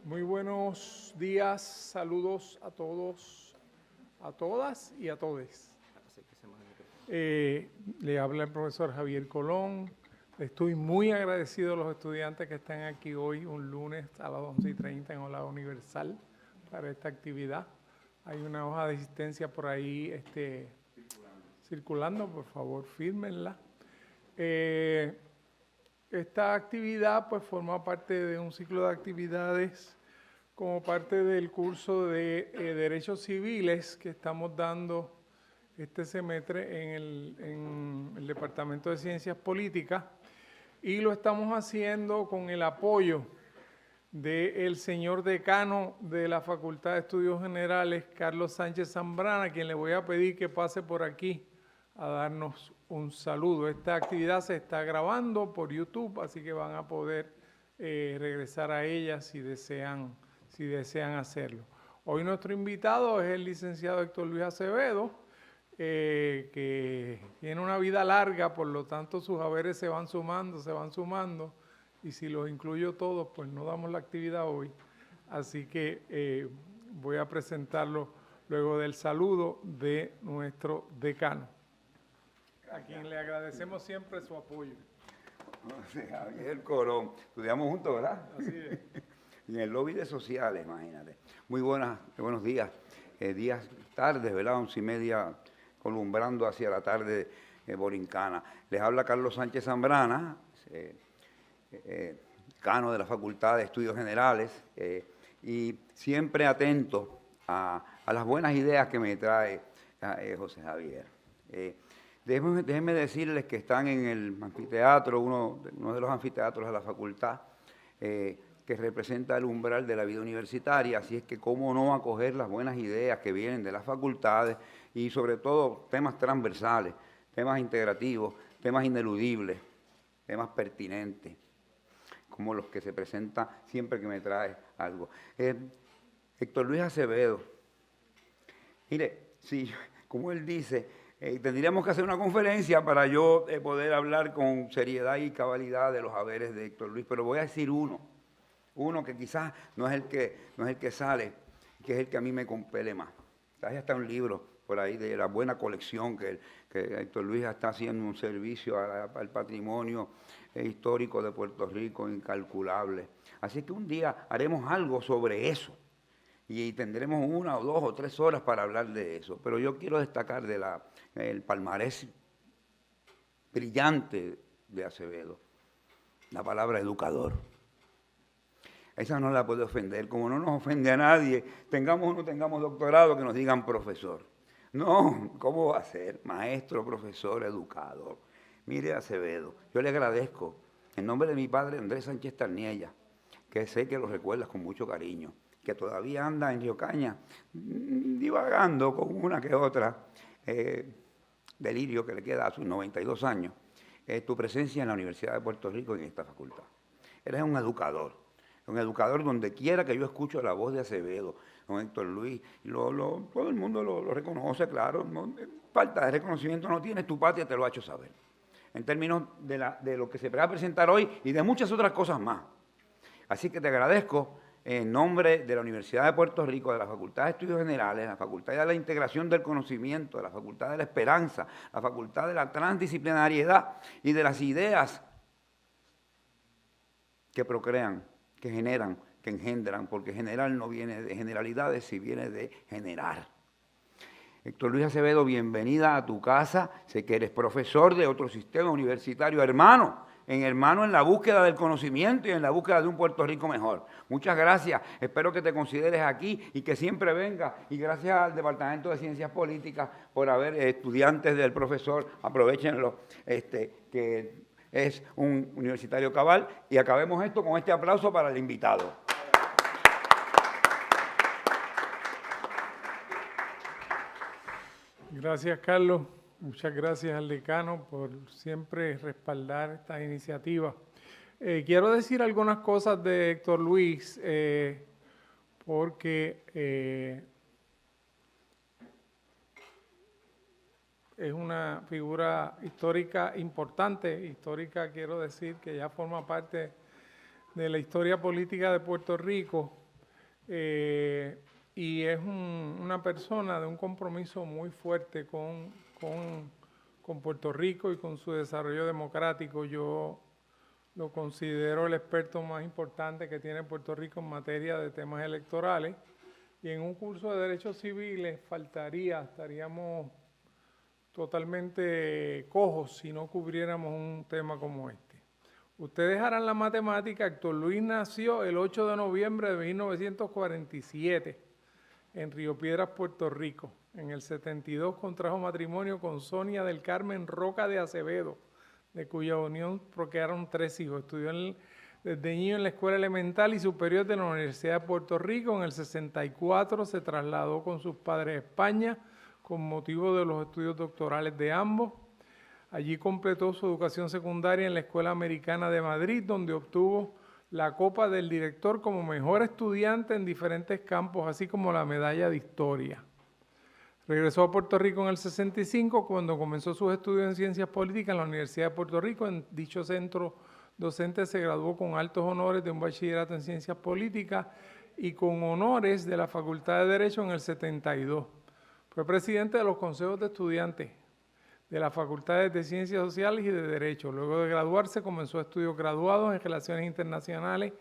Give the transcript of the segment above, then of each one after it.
Muy buenos días, saludos a todos, a todas y a todes. Le habla el profesor Javier Colón. Estoy muy agradecido a los estudiantes que están aquí hoy, un lunes a las 11:30 en Hola Universal para esta actividad. Hay una hoja de asistencia por ahí circulando, por favor, fírmenla. Esta actividad pues forma parte de un ciclo de actividades como parte del curso de Derechos Civiles que estamos dando este semestre en el Departamento de Ciencias Políticas, y lo estamos haciendo con el apoyo del señor decano de la Facultad de Estudios Generales, Carlos Sánchez Zambrana, a quien le voy a pedir que pase por aquí a darnos un saludo. Esta actividad se está grabando por YouTube, así que van a poder regresar a ella si desean hacerlo. Hoy nuestro invitado es el licenciado Héctor Luis Acevedo, que tiene una vida larga, por lo tanto sus haberes se van sumando, y si los incluyo todos, pues no damos la actividad hoy. Así que voy a presentarlo luego del saludo de nuestro decano, a quien le agradecemos siempre su apoyo. Javier Colón, estudiamos juntos, ¿verdad? Así es. En el lobby de sociales, imagínate. Muy buenos días. Tardes, ¿verdad? 11:30, columbrando hacia la tarde borincana. Les habla Carlos Sánchez Zambrana, decano de la Facultad de Estudios Generales, y siempre atento a las buenas ideas que me trae José Javier. Déjenme decirles que están en el anfiteatro, uno de los anfiteatros de la facultad, que representa el umbral de la vida universitaria, así es que cómo no acoger las buenas ideas que vienen de las facultades y sobre todo temas transversales, temas integrativos, temas ineludibles, temas pertinentes, como los que se presentan siempre que me trae algo. Héctor Luis Acevedo, mire, sí, como él dice, tendríamos que hacer una conferencia para yo poder hablar con seriedad y cabalidad de los haberes de Héctor Luis, pero voy a decir uno que quizás no es el que sale, que es el que a mí me compele más. Hay hasta un libro por ahí de la buena colección que Héctor Luis está haciendo un servicio al patrimonio histórico de Puerto Rico incalculable. Así que un día haremos algo sobre eso y tendremos 1 o 2 o 3 horas para hablar de eso. Pero yo quiero destacar el palmarés brillante de Acevedo, la palabra educador. Esa no la puede ofender, como no nos ofende a nadie, tengamos o no tengamos doctorado, que nos digan profesor. No, ¿cómo va a ser? Maestro, profesor, educador. Mire, Acevedo, yo le agradezco, en nombre de mi padre Andrés Sánchez Tarniella, que sé que lo recuerdas con mucho cariño, que todavía anda en Río Caña, divagando con una que otra delirio que le queda a sus 92 años, tu presencia en la Universidad de Puerto Rico en esta facultad. Eres un educador donde quiera que yo escucho la voz de Acevedo, don Héctor Luis, todo el mundo lo reconoce, claro, no, falta de reconocimiento no tienes, tu patria te lo ha hecho saber, en términos de lo que se va a presentar hoy y de muchas otras cosas más. Así que te agradezco en nombre de la Universidad de Puerto Rico, de la Facultad de Estudios Generales, la Facultad de la Integración del Conocimiento, de la Facultad de la Esperanza, la Facultad de la Transdisciplinariedad y de las ideas que procrean, que generan, que engendran, porque generar no viene de generalidades, si viene de generar. Héctor Luis Acevedo, bienvenida a tu casa. Sé que eres profesor de otro sistema universitario, hermano en la búsqueda del conocimiento y en la búsqueda de un Puerto Rico mejor. Muchas gracias, espero que te consideres aquí y que siempre vengas, y gracias al Departamento de Ciencias Políticas por haber estudiantes del profesor, aprovechenlo, que es un universitario cabal, y acabemos esto con este aplauso para el invitado. Gracias, Carlos. Muchas gracias al decano por siempre respaldar estas iniciativas. Quiero decir algunas cosas de Héctor Luis, porque es una figura histórica importante. Histórica quiero decir que ya forma parte de la historia política de Puerto Rico, y es una persona de un compromiso muy fuerte con Puerto Rico y con su desarrollo democrático. Yo lo considero el experto más importante que tiene Puerto Rico en materia de temas electorales. Y en un curso de Derechos Civiles estaríamos totalmente cojos si no cubriéramos un tema como este. Ustedes harán la matemática. Héctor Luis nació el 8 de noviembre de 1947 en Río Piedras, Puerto Rico. En el 72 contrajo matrimonio con Sonia del Carmen Roca de Acevedo, de cuya unión procrearon 3 hijos. Estudió desde niño en la Escuela Elemental y Superior de la Universidad de Puerto Rico. En el 64 se trasladó con sus padres a España con motivo de los estudios doctorales de ambos. Allí completó su educación secundaria en la Escuela Americana de Madrid, donde obtuvo la Copa del Director como mejor estudiante en diferentes campos, así como la Medalla de Historia. Regresó a Puerto Rico en el 65, cuando comenzó sus estudios en Ciencias Políticas en la Universidad de Puerto Rico. En dicho centro docente se graduó con altos honores de un bachillerato en Ciencias Políticas y con honores de la Facultad de Derecho en el 72. Fue presidente de los consejos de estudiantes de las Facultades de Ciencias Sociales y de Derecho. Luego de graduarse, comenzó estudios graduados en Relaciones Internacionales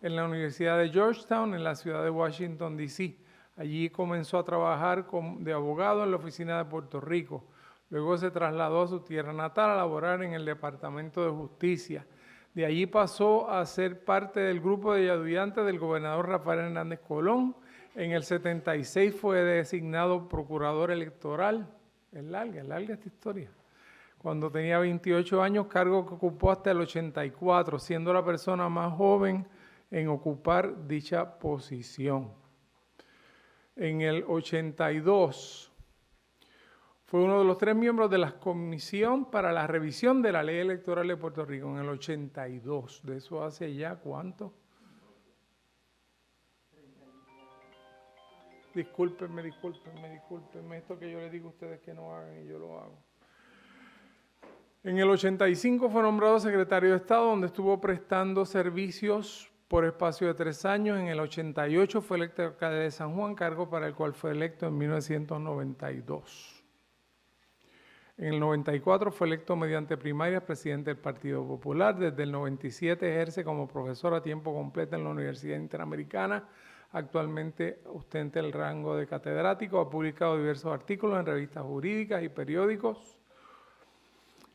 en la Universidad de Georgetown, en la ciudad de Washington, D.C. Allí comenzó a trabajar de abogado en la oficina de Puerto Rico. Luego se trasladó a su tierra natal a laborar en el Departamento de Justicia. De allí pasó a ser parte del grupo de ayudantes del gobernador Rafael Hernández Colón. En el 76 fue designado procurador electoral. Es larga esta historia. Cuando tenía 28 años, cargo que ocupó hasta el 84, siendo la persona más joven en ocupar dicha posición. En el 82 fue uno de los 3 miembros de la Comisión para la Revisión de la Ley Electoral de Puerto Rico, en el 82. De eso hace ya, ¿cuánto? Discúlpenme, esto que yo les digo a ustedes que no hagan y yo lo hago. En el 85 fue nombrado secretario de Estado, donde estuvo prestando servicios por espacio de 3 años. En el 88 fue electo alcalde de San Juan, cargo para el cual fue electo en 1992. En el 94 fue electo mediante primarias presidente del Partido Popular. Desde el 97 ejerce como profesor a tiempo completo en la Universidad Interamericana. Actualmente ostenta el rango de catedrático. Ha publicado diversos artículos en revistas jurídicas y periódicos,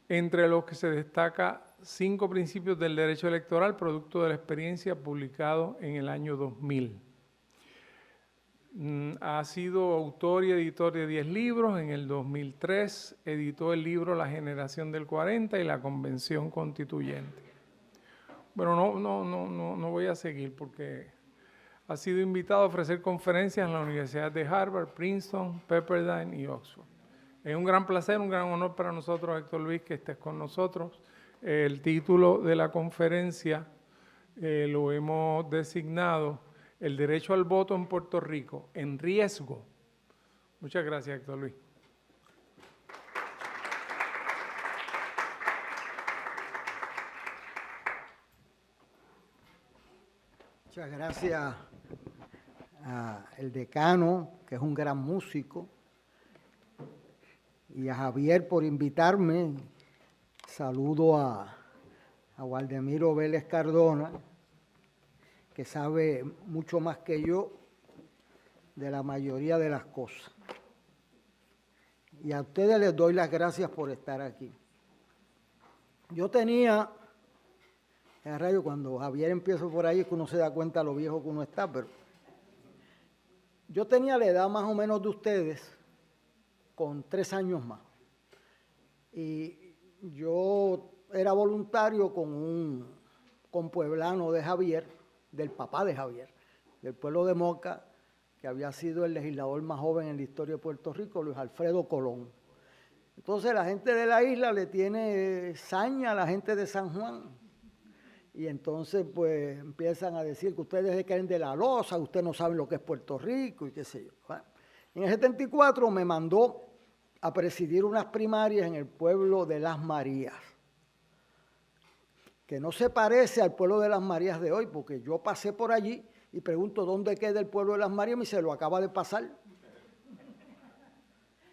entre los que se destaca 5 principios del derecho electoral, producto de la experiencia, publicado en el año 2000. Ha sido autor y editor de 10 libros. En el 2003 editó el libro La Generación del 40 y La Convención Constituyente. Bueno, no voy a seguir porque ha sido invitado a ofrecer conferencias en la Universidad de Harvard, Princeton, Pepperdine y Oxford. Es un gran placer, un gran honor para nosotros, Héctor Luis, que estés con nosotros. El título de la conferencia lo hemos designado El derecho al voto en Puerto Rico, en riesgo. Muchas gracias, Héctor Luis. Muchas gracias al decano, que es un gran músico, y a Javier por invitarme. Saludo a Waldemiro Vélez Cardona, que sabe mucho más que yo de la mayoría de las cosas. Y a ustedes les doy las gracias por estar aquí. Yo tenía, en radio, cuando Javier empieza por ahí, es que uno se da cuenta de lo viejo que uno está, pero yo tenía la edad más o menos de ustedes, con 3 años más. Y yo era voluntario con un compueblano de Javier, del papá de Javier, del pueblo de Moca, que había sido el legislador más joven en la historia de Puerto Rico, Luis Alfredo Colón. Entonces la gente de la isla le tiene saña a la gente de San Juan. Y entonces pues empiezan a decir que ustedes se caen de la loza, ustedes no saben lo que es Puerto Rico y qué sé yo. Bueno, en el 74 me mandó a presidir unas primarias en el pueblo de Las Marías, que no se parece al pueblo de Las Marías de hoy, porque yo pasé por allí y pregunto dónde queda el pueblo de Las Marías y se lo acaba de pasar.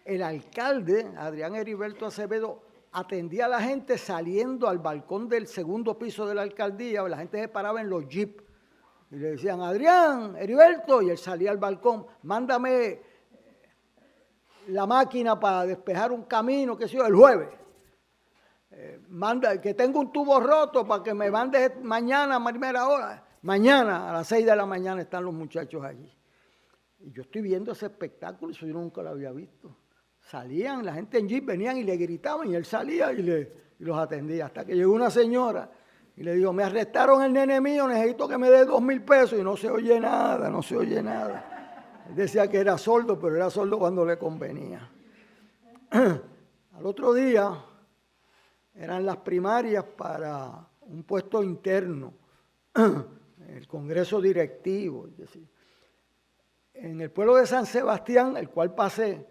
El alcalde, Adrián Heriberto Acevedo, atendía a la gente saliendo al balcón del segundo piso de la alcaldía, la gente se paraba en los jeeps y le decían, Adrián, Heriberto, y él salía al balcón, mándame la máquina para despejar un camino, qué sé yo, el jueves. Manda, que tengo un tubo roto para que me mandes mañana a primera hora. Mañana a las 6 de la mañana están los muchachos allí. Y yo estoy viendo ese espectáculo, eso yo nunca lo había visto. Salían, la gente en jeep venían y le gritaban y él salía y los atendía. Hasta que llegó una señora y le dijo, me arrestaron el nene mío, necesito que me dé 2,000 pesos. Y no se oye nada, no se oye nada. Él decía que era sordo, pero era sordo cuando le convenía. Al otro día eran las primarias para un puesto interno, el Congreso Directivo. En el pueblo de San Sebastián, el cual pasé,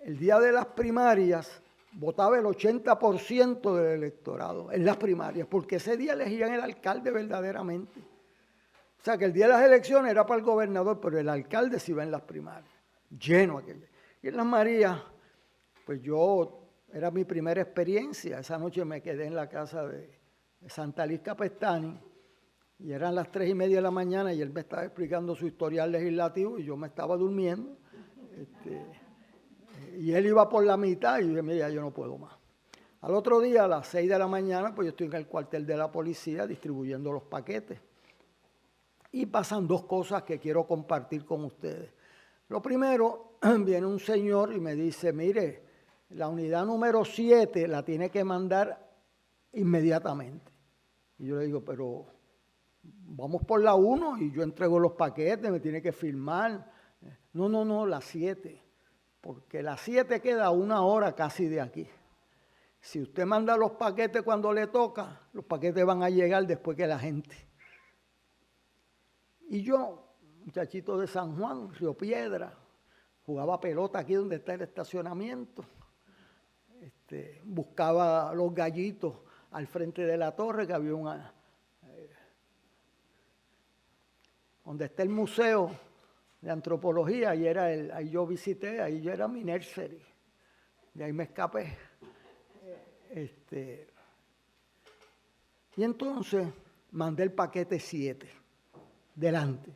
el día de las primarias votaba el 80% del electorado en las primarias, porque ese día elegían el alcalde verdaderamente. O sea, que el día de las elecciones era para el gobernador, pero el alcalde se iba en las primarias, lleno aquello. Y en Las Marías, pues era mi primera experiencia. Esa noche me quedé en la casa de Santa Liz Capestani y eran las 3:30 de la mañana y él me estaba explicando su historial legislativo y yo me estaba durmiendo. Y él iba por la mitad y yo dije, mira, yo no puedo más. Al otro día, a las 6 de la mañana, pues yo estoy en el cuartel de la policía distribuyendo los paquetes. Y pasan dos cosas que quiero compartir con ustedes. Lo primero, viene un señor y me dice, mire, la unidad número 7 la tiene que mandar inmediatamente. Y yo le digo, pero vamos por la 1 y yo entrego los paquetes, me tiene que firmar. No, la 7. Porque la 7 queda a 1 hora casi de aquí. Si usted manda los paquetes cuando le toca, los paquetes van a llegar después que la gente. Y yo, muchachito de San Juan, Río Piedra, jugaba pelota aquí donde está el estacionamiento. Buscaba los gallitos al frente de la torre, que había donde está el museo de antropología, ahí yo visité, ahí yo era mi nursery, de ahí me escapé. Y entonces mandé el paquete 7 delante.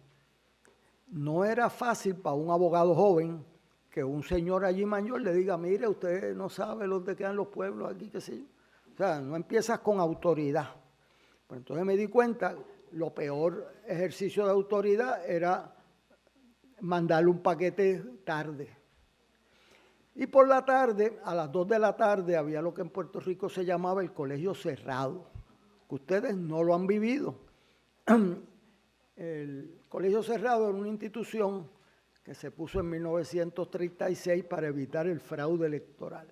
No era fácil para un abogado joven que un señor allí mayor le diga, mire, usted no sabe dónde quedan los pueblos aquí, qué sé yo. O sea, no empiezas con autoridad. Pues entonces me di cuenta, lo peor ejercicio de autoridad era mandarle un paquete tarde. Y por la tarde, a las 2 de la tarde, había lo que en Puerto Rico se llamaba el colegio cerrado, que ustedes no lo han vivido. El colegio cerrado era una institución que se puso en 1936 para evitar el fraude electoral.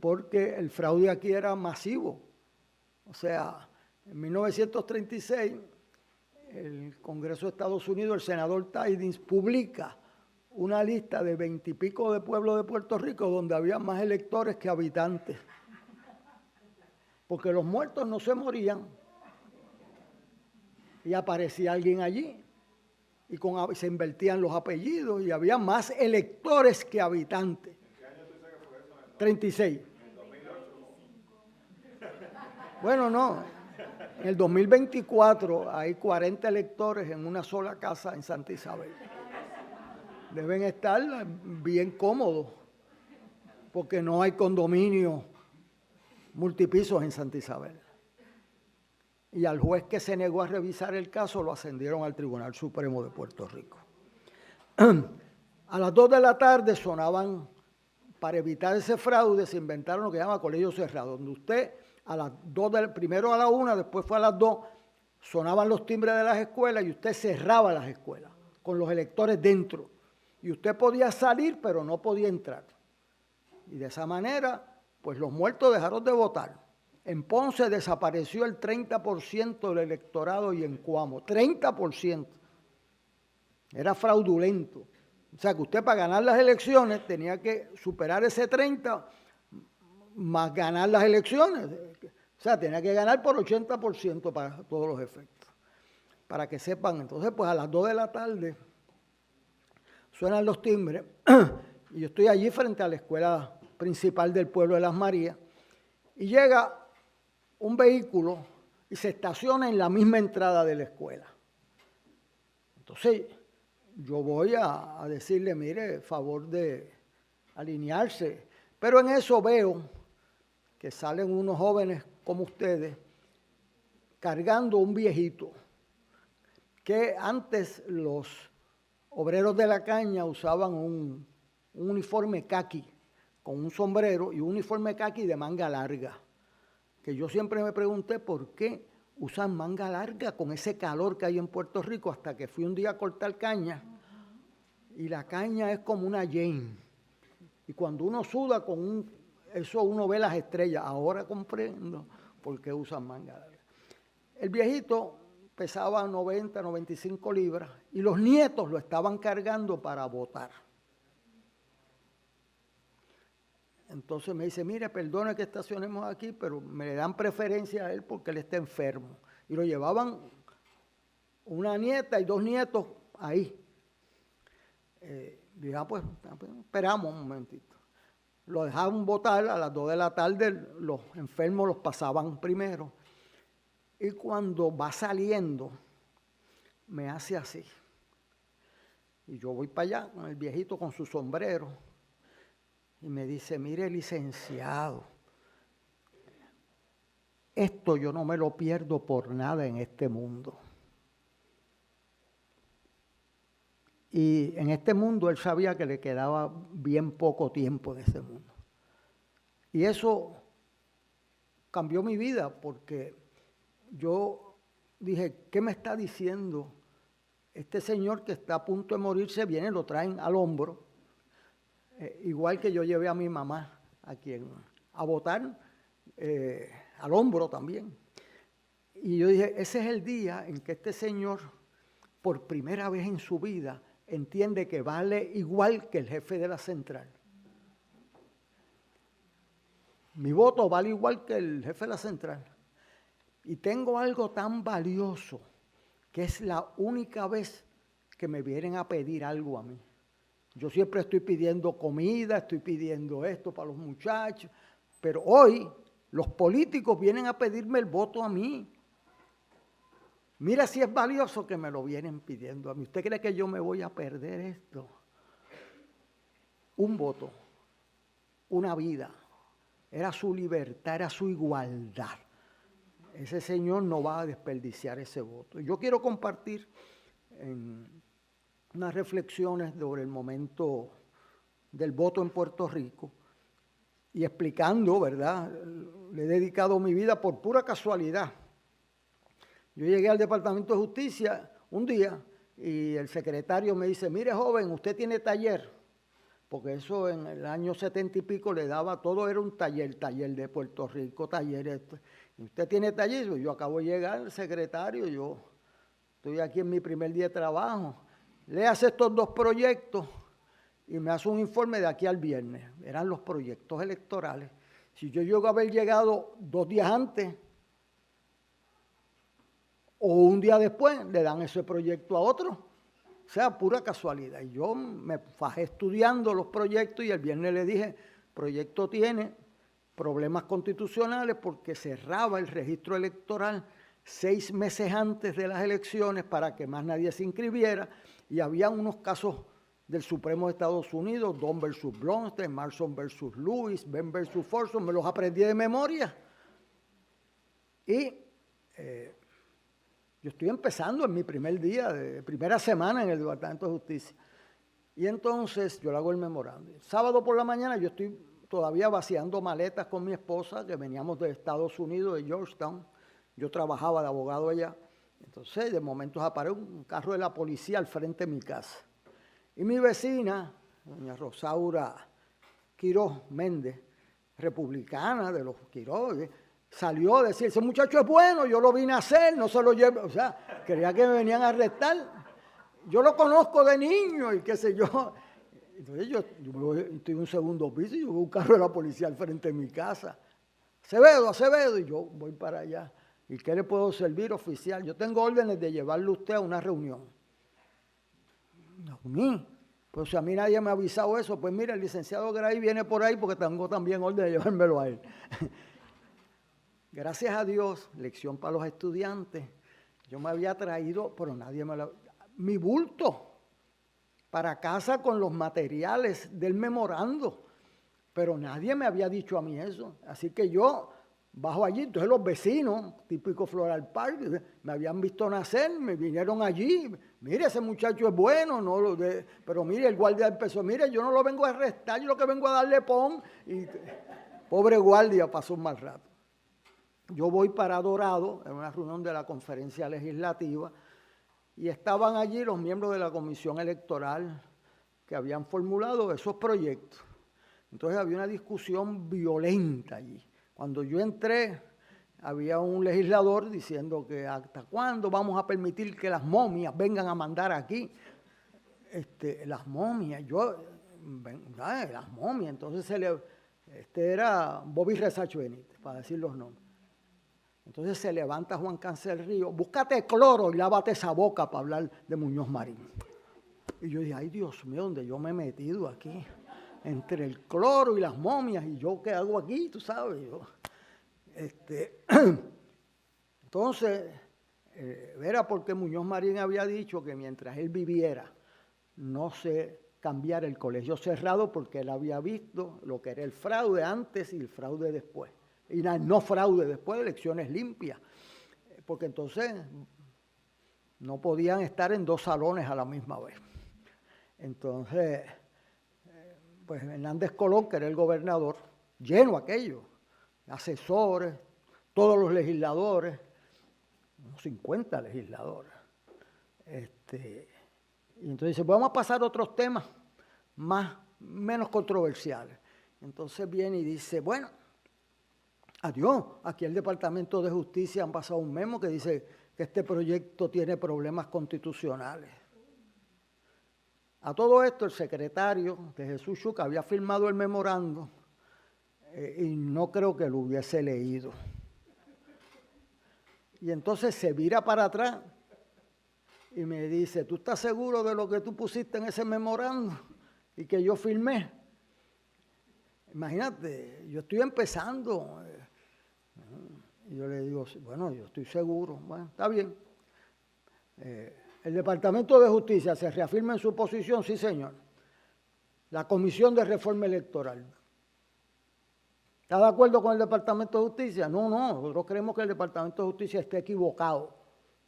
Porque el fraude aquí era masivo. O sea, en 1936, el Congreso de Estados Unidos, el senador Tidings, publica una lista de 20 y pico de pueblos de Puerto Rico donde había más electores que habitantes. Porque los muertos no se morían. Y aparecía alguien allí. Y se invertían los apellidos y había más electores que habitantes. ¿En qué año tú dices que fue eso? 36. ¿En 2008? Bueno, no. En el 2024 hay 40 electores en una sola casa en Santa Isabel. Deben estar bien cómodos porque no hay condominio multipisos en Santa Isabel. Y al juez que se negó a revisar el caso lo ascendieron al Tribunal Supremo de Puerto Rico. A las 2 de la tarde sonaban, para evitar ese fraude, se inventaron lo que se llama colegio cerrado, donde usted a las 2, primero a la 1, después fue a las 2, sonaban los timbres de las escuelas y usted cerraba las escuelas con los electores dentro. Y usted podía salir, pero no podía entrar. Y de esa manera, pues los muertos dejaron de votar. En Ponce desapareció el 30% del electorado y en Cuamo, 30%. Era fraudulento. O sea que usted para ganar las elecciones tenía que superar ese 30 más ganar las elecciones. O sea, tenía que ganar por 80% para todos los efectos. para que sepan. Entonces, pues a las 2 de la tarde suenan los timbres y yo estoy allí frente a la escuela principal del pueblo de Las Marías y llega un vehículo y se estaciona en la misma entrada de la escuela. Entonces, yo voy a decirle, mire, favor de alinearse. Pero en eso veo que salen unos jóvenes como ustedes cargando un viejito, que antes los obreros de la caña usaban un uniforme caqui con un sombrero y un uniforme caqui de manga larga, que yo siempre me pregunté por qué usan manga larga con ese calor que hay en Puerto Rico, hasta que fui un día a cortar caña y la caña es como una Jane y cuando uno suda con eso uno ve las estrellas. Ahora comprendo por qué usan manga larga. El viejito pesaba 90, 95 libras y los nietos lo estaban cargando para votar. Entonces me dice, mire, perdone que estacionemos aquí, pero me le dan preferencia a él porque él está enfermo. Y lo llevaban una nieta y 2 nietos ahí. Dije, pues esperamos un momentito. Lo dejaban votar a las 2 de la tarde, los enfermos los pasaban primero. Y cuando va saliendo, me hace así. Y yo voy para allá con el viejito con su sombrero. Y me dice, mire, licenciado, esto yo no me lo pierdo por nada en este mundo. Y en este mundo él sabía que le quedaba bien poco tiempo en ese mundo. Y eso cambió mi vida porque yo dije, ¿qué me está diciendo? Este señor que está a punto de morirse viene, lo traen al hombro, igual que yo llevé a mi mamá a votar, al hombro también. Y yo dije, ese es el día en que este señor, por primera vez en su vida, entiende que vale igual que el jefe de la central. Mi voto vale igual que el jefe de la central. Y tengo algo tan valioso que es la única vez que me vienen a pedir algo a mí. Yo siempre estoy pidiendo comida, estoy pidiendo esto para los muchachos, pero hoy los políticos vienen a pedirme el voto a mí. Mira si es valioso que me lo vienen pidiendo a mí. ¿Usted cree que yo me voy a perder esto? Un voto, una vida, era su libertad, era su igualdad. Ese señor no va a desperdiciar ese voto. Yo quiero compartir unas reflexiones sobre el momento del voto en Puerto Rico y explicando, ¿verdad? Le he dedicado mi vida por pura casualidad. Yo llegué al Departamento de Justicia un día y el secretario me dice, mire joven, usted tiene taller, porque eso en el año 70 y pico le daba, todo era un taller de Puerto Rico, taller esto. Y usted tiene taller, yo acabo de llegar, el secretario, yo estoy aquí en mi primer día de trabajo. Le hace estos 2 proyectos y me hace un informe de aquí al viernes. Eran los proyectos electorales. Si yo llego a haber llegado 2 días antes o un día después, le dan ese proyecto a otro. O sea, pura casualidad. Y yo me fajé estudiando los proyectos y el viernes le dije, el proyecto tiene problemas constitucionales porque cerraba el registro electoral 6 meses antes de las elecciones para que más nadie se inscribiera y había unos casos del Supremo de Estados Unidos, Don versus Blomstein, Marson versus Lewis, Ben versus Forson, me los aprendí de memoria. Y yo estoy empezando en mi primer día, primera semana en el Departamento de Justicia. Y entonces yo le hago el memorándum. Sábado por la mañana yo estoy todavía vaciando maletas con mi esposa, que veníamos de Estados Unidos, de Georgetown. Yo trabajaba de abogado allá. Entonces, de momentos aparece un carro de la policía al frente de mi casa. Y mi vecina, doña Rosaura Quiroz Méndez, republicana de los Quiroz, salió a decir, ese muchacho es bueno, yo lo vine a hacer, no se lo lleve. O sea, creía que me venían a arrestar. Yo lo conozco de niño y qué sé yo. Entonces yo estoy en un segundo piso y yo veo un carro de la policía al frente de mi casa. Acevedo, y yo voy para allá. ¿Y qué le puedo servir, oficial? Yo tengo órdenes de llevarlo usted a una reunión. ¿A mí? Pues si a mí nadie me ha avisado eso, pues mira, el licenciado Gray viene por ahí porque tengo también orden de llevármelo a él. Gracias a Dios, lección para los estudiantes. Yo me había traído, pero nadie me lo... Mi bulto para casa con los materiales del memorando, pero nadie me había dicho a mí eso. Así que yo bajo allí, entonces los vecinos, típico Floral Park, me habían visto nacer, me vinieron allí, mire, ese muchacho es bueno, no pero mire, el guardia empezó, mire, yo no lo vengo a arrestar, yo lo que vengo a darle pon, y pobre guardia pasó un mal rato. Yo voy para Dorado, en una reunión de la conferencia legislativa, y estaban allí los miembros de la comisión electoral que habían formulado esos proyectos. Entonces había una discusión violenta allí. Cuando yo entré, había un legislador diciendo que hasta cuándo vamos a permitir que las momias vengan a mandar aquí. Las momias, las momias. Entonces era Bobby Resacho Benítez, para decir los nombres. Entonces se levanta Juan Cancel Río, búscate cloro y lávate esa boca para hablar de Muñoz Marín. Y yo dije, ay Dios mío, ¿dónde yo me he metido aquí? Entre el cloro y las momias, y yo qué hago aquí, tú sabes. Entonces, era porque Muñoz Marín había dicho que mientras él viviera, no se cambiara el colegio cerrado, porque él había visto lo que era el fraude antes y el fraude después. Y no fraude después, elecciones limpias, porque entonces no podían estar en dos salones a la misma vez. Entonces, pues Hernández Colón, que era el gobernador, lleno aquello, asesores, todos los legisladores, unos 50 legisladores. Y entonces dice, vamos a pasar a otros temas menos controversiales. Entonces viene y dice, bueno, adiós, aquí el Departamento de Justicia han pasado un memo que dice que este proyecto tiene problemas constitucionales. A todo esto, el secretario de Jesús Chuca había firmado el memorando y no creo que lo hubiese leído. Y entonces se vira para atrás y me dice, ¿tú estás seguro de lo que tú pusiste en ese memorando y que yo firmé? Imagínate, yo estoy empezando. Y yo le digo, bueno, yo estoy seguro. Bueno, está bien. El Departamento de Justicia se reafirma en su posición, sí señor. La Comisión de Reforma Electoral. ¿Está de acuerdo con el Departamento de Justicia? No, nosotros creemos que el Departamento de Justicia esté equivocado.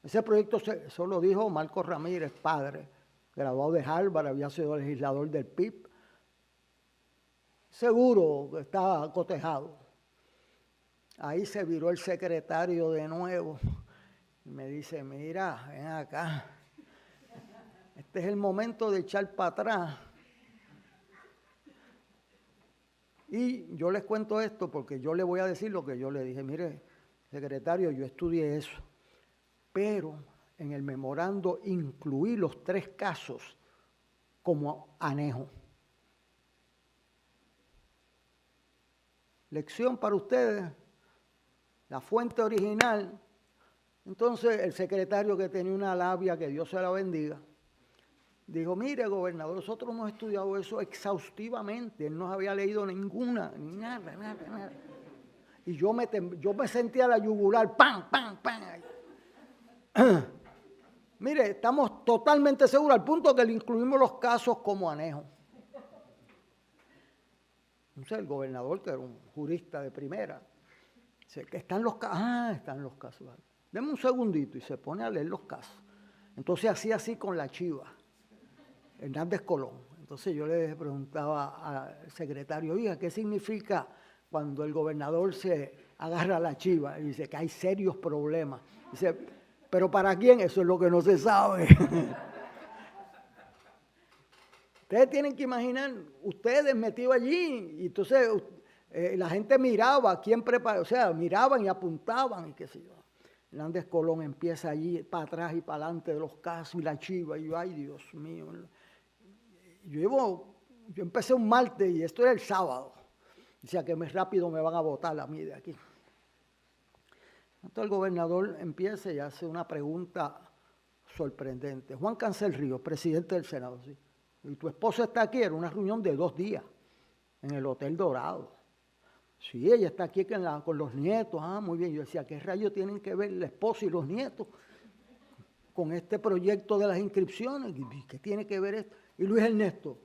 Ese proyecto, eso lo dijo Marcos Ramírez, padre, graduado de Harvard, había sido legislador del PIB. Seguro que está cotejado. Ahí se viró el secretario de nuevo y me dice, mira, ven acá. Este es el momento de echar para atrás. Y yo les cuento esto porque yo le voy a decir lo que yo le dije. Mire, secretario, yo estudié eso, pero en el memorando incluí los 3 casos como anejo. Lección para ustedes, la fuente original. Entonces el secretario, que tenía una labia, que Dios se la bendiga, dijo, mire, gobernador, nosotros hemos estudiado eso exhaustivamente, él no había leído ninguna, ni nada. Y yo me sentía a la yugular, ¡pam! Mire, estamos totalmente seguros, al punto que le incluimos los casos como anejo. Entonces el gobernador, que era un jurista de primera, dice, que están los casos, están los casos. Deme un segundito, y se pone a leer los casos. Entonces hacía así con la chiva. Hernández Colón. Entonces yo le preguntaba al secretario, oiga, ¿qué significa cuando el gobernador se agarra a la chiva? Y dice que hay serios problemas. Dice, ¿pero para quién? Eso es lo que no se sabe. Ustedes tienen que imaginar, ustedes metidos allí, y entonces la gente miraba, quién prepara, o sea, miraban y apuntaban y qué sé yo. Hernández Colón empieza allí para atrás y para adelante de los casos y la chiva, y yo, ay Dios mío. Yo empecé un martes y esto era el sábado. Decía que rápido me van a botar a mí de aquí. Entonces el gobernador empieza y hace una pregunta sorprendente. Juan Cancel Ríos, presidente del Senado, ¿sí? Y tu esposa está aquí, era una reunión de 2 días en el Hotel Dorado. Sí, ella está aquí con los nietos. Ah, muy bien. Yo decía, ¿qué rayos tienen que ver la esposa y los nietos con este proyecto de las inscripciones? ¿Qué tiene que ver esto? Y Luis Ernesto,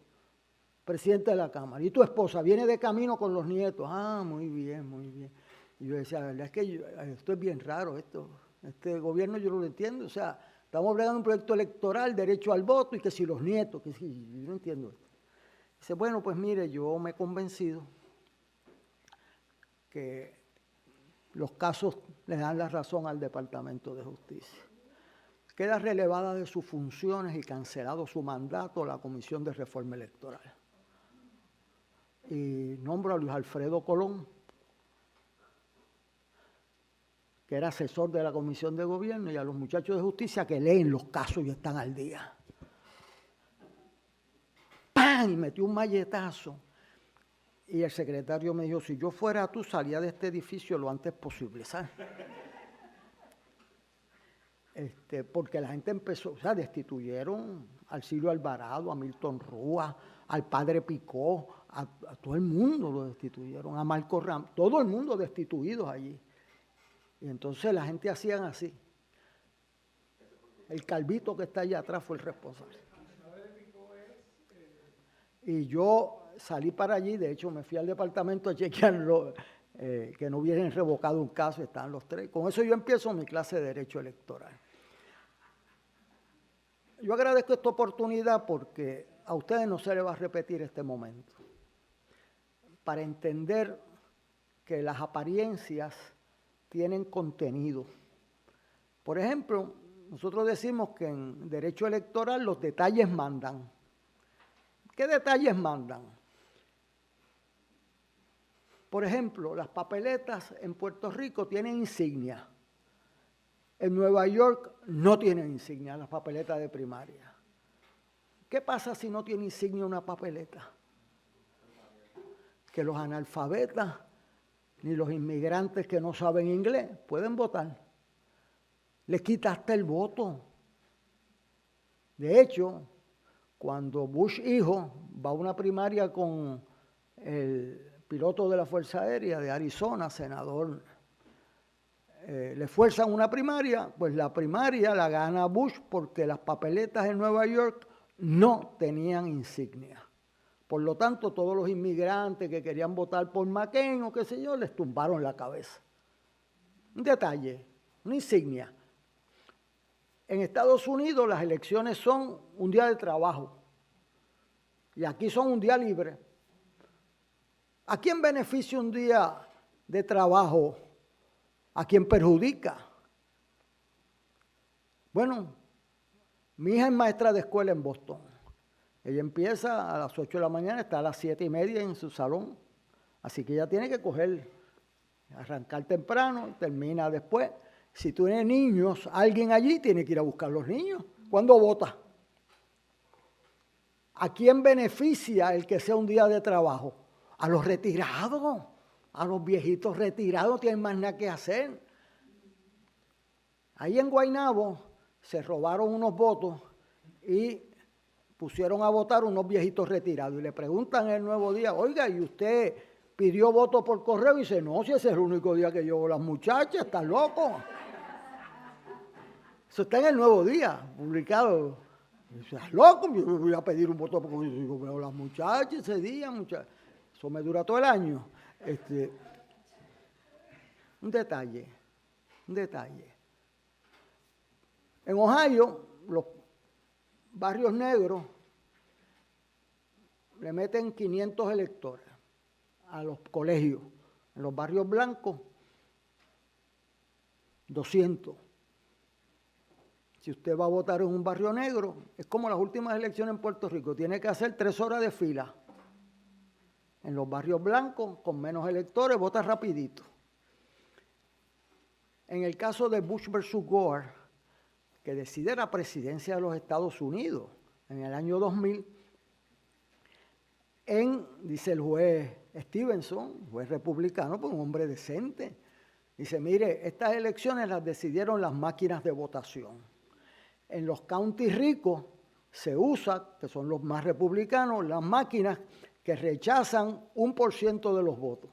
presidente de la Cámara. ¿Y tu esposa? Viene de camino con los nietos. Ah, muy bien, muy bien. Y yo decía, la verdad es que esto es bien raro, este gobierno yo no lo entiendo. O sea, estamos hablando de un proyecto electoral, derecho al voto, y que si los nietos, que si, yo no entiendo esto. Dice, bueno, pues mire, yo me he convencido que los casos le dan la razón al Departamento de Justicia. Queda relevada de sus funciones y cancelado su mandato la Comisión de Reforma Electoral. Y nombro a Luis Alfredo Colón, que era asesor de la Comisión de Gobierno, y a los muchachos de justicia que leen los casos y están al día. ¡Pam! Y metió un malletazo. Y el secretario me dijo, si yo fuera tú, salía de este edificio lo antes posible, ¿sabes? Porque la gente empezó, o sea, destituyeron al Silvio Alvarado, a Milton Rúa, al padre Picó, a todo el mundo lo destituyeron, a Marco Ram, todo el mundo destituidos allí. Y entonces la gente hacían así. El calvito que está allá atrás fue el responsable. Y yo salí para allí, de hecho me fui al departamento a chequearlo, que no hubieran revocado un caso, estaban los 3. Con eso yo empiezo mi clase de Derecho Electoral. Yo agradezco esta oportunidad porque a ustedes no se les va a repetir este momento. Para entender que las apariencias tienen contenido. Por ejemplo, nosotros decimos que en derecho electoral los detalles mandan. ¿Qué detalles mandan? Por ejemplo, las papeletas en Puerto Rico tienen insignia. En Nueva York no tienen insignia las papeletas de primaria. ¿Qué pasa si no tiene insignia una papeleta? Que los analfabetas ni los inmigrantes que no saben inglés pueden votar. Les quitaste el voto. De hecho, cuando Bush hijo va a una primaria con el piloto de la Fuerza Aérea de Arizona, senador, le fuerzan una primaria, pues la primaria la gana Bush porque las papeletas en Nueva York no tenían insignia. Por lo tanto, todos los inmigrantes que querían votar por McCain o qué sé yo, les tumbaron la cabeza. Un detalle, una insignia. En Estados Unidos las elecciones son un día de trabajo y aquí son un día libre. ¿A quién beneficia un día de trabajo? ¿A quién perjudica? Bueno, mi hija es maestra de escuela en Boston. Ella empieza a las 8 de la mañana, está a las 7:30 en su salón. Así que ella tiene que arrancar temprano y termina después. Si tú tienes niños, alguien allí tiene que ir a buscar los niños. ¿Cuándo vota? ¿A quién beneficia el que sea un día de trabajo? A los retirados, a los viejitos retirados, no tienen más nada que hacer. Ahí en Guaynabo se robaron unos votos y pusieron a votar unos viejitos retirados. Y le preguntan el Nuevo Día, oiga, ¿y usted pidió voto por correo? Y dice, no, si ese es el único día que llevo las muchachas, ¿estás loco? Eso está en el Nuevo Día, publicado. ¿Estás loco? Yo voy a pedir un voto porque yo veo las muchachas ese día, muchachas. Eso me dura todo el año. Un detalle. En Ohio, los barrios negros le meten 500 electores a los colegios. En los barrios blancos, 200. Si usted va a votar en un barrio negro, es como las últimas elecciones en Puerto Rico, tiene que hacer 3 horas de fila. En los barrios blancos, con menos electores, vota rapidito. En el caso de Bush versus Gore, que decide la presidencia de los Estados Unidos en el año 2000, dice el juez Stevenson, juez republicano, pues un hombre decente, Dice, mire, estas elecciones las decidieron las máquinas de votación. En los counties ricos se usa, que son los más republicanos, las máquinas que rechazan 1% de los votos.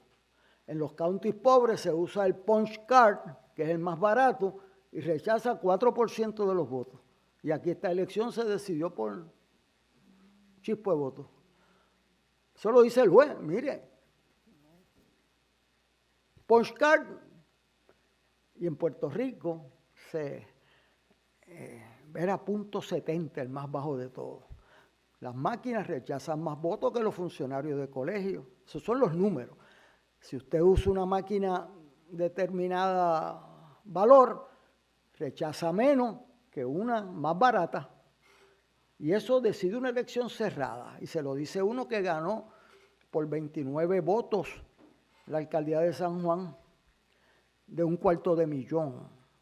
En los counties pobres se usa el punch card, que es el más barato, y rechaza 4% de los votos. Y aquí esta elección se decidió por chispo de votos. Eso lo dice el juez, mire. Punch card, y en Puerto Rico era .70, el más bajo de todos. Las máquinas rechazan más votos que los funcionarios de colegio. Esos son los números. Si usted usa una máquina determinada valor, rechaza menos que una más barata. Y eso decide una elección cerrada. Y se lo dice uno que ganó por 29 votos la alcaldía de San Juan, de 250,000.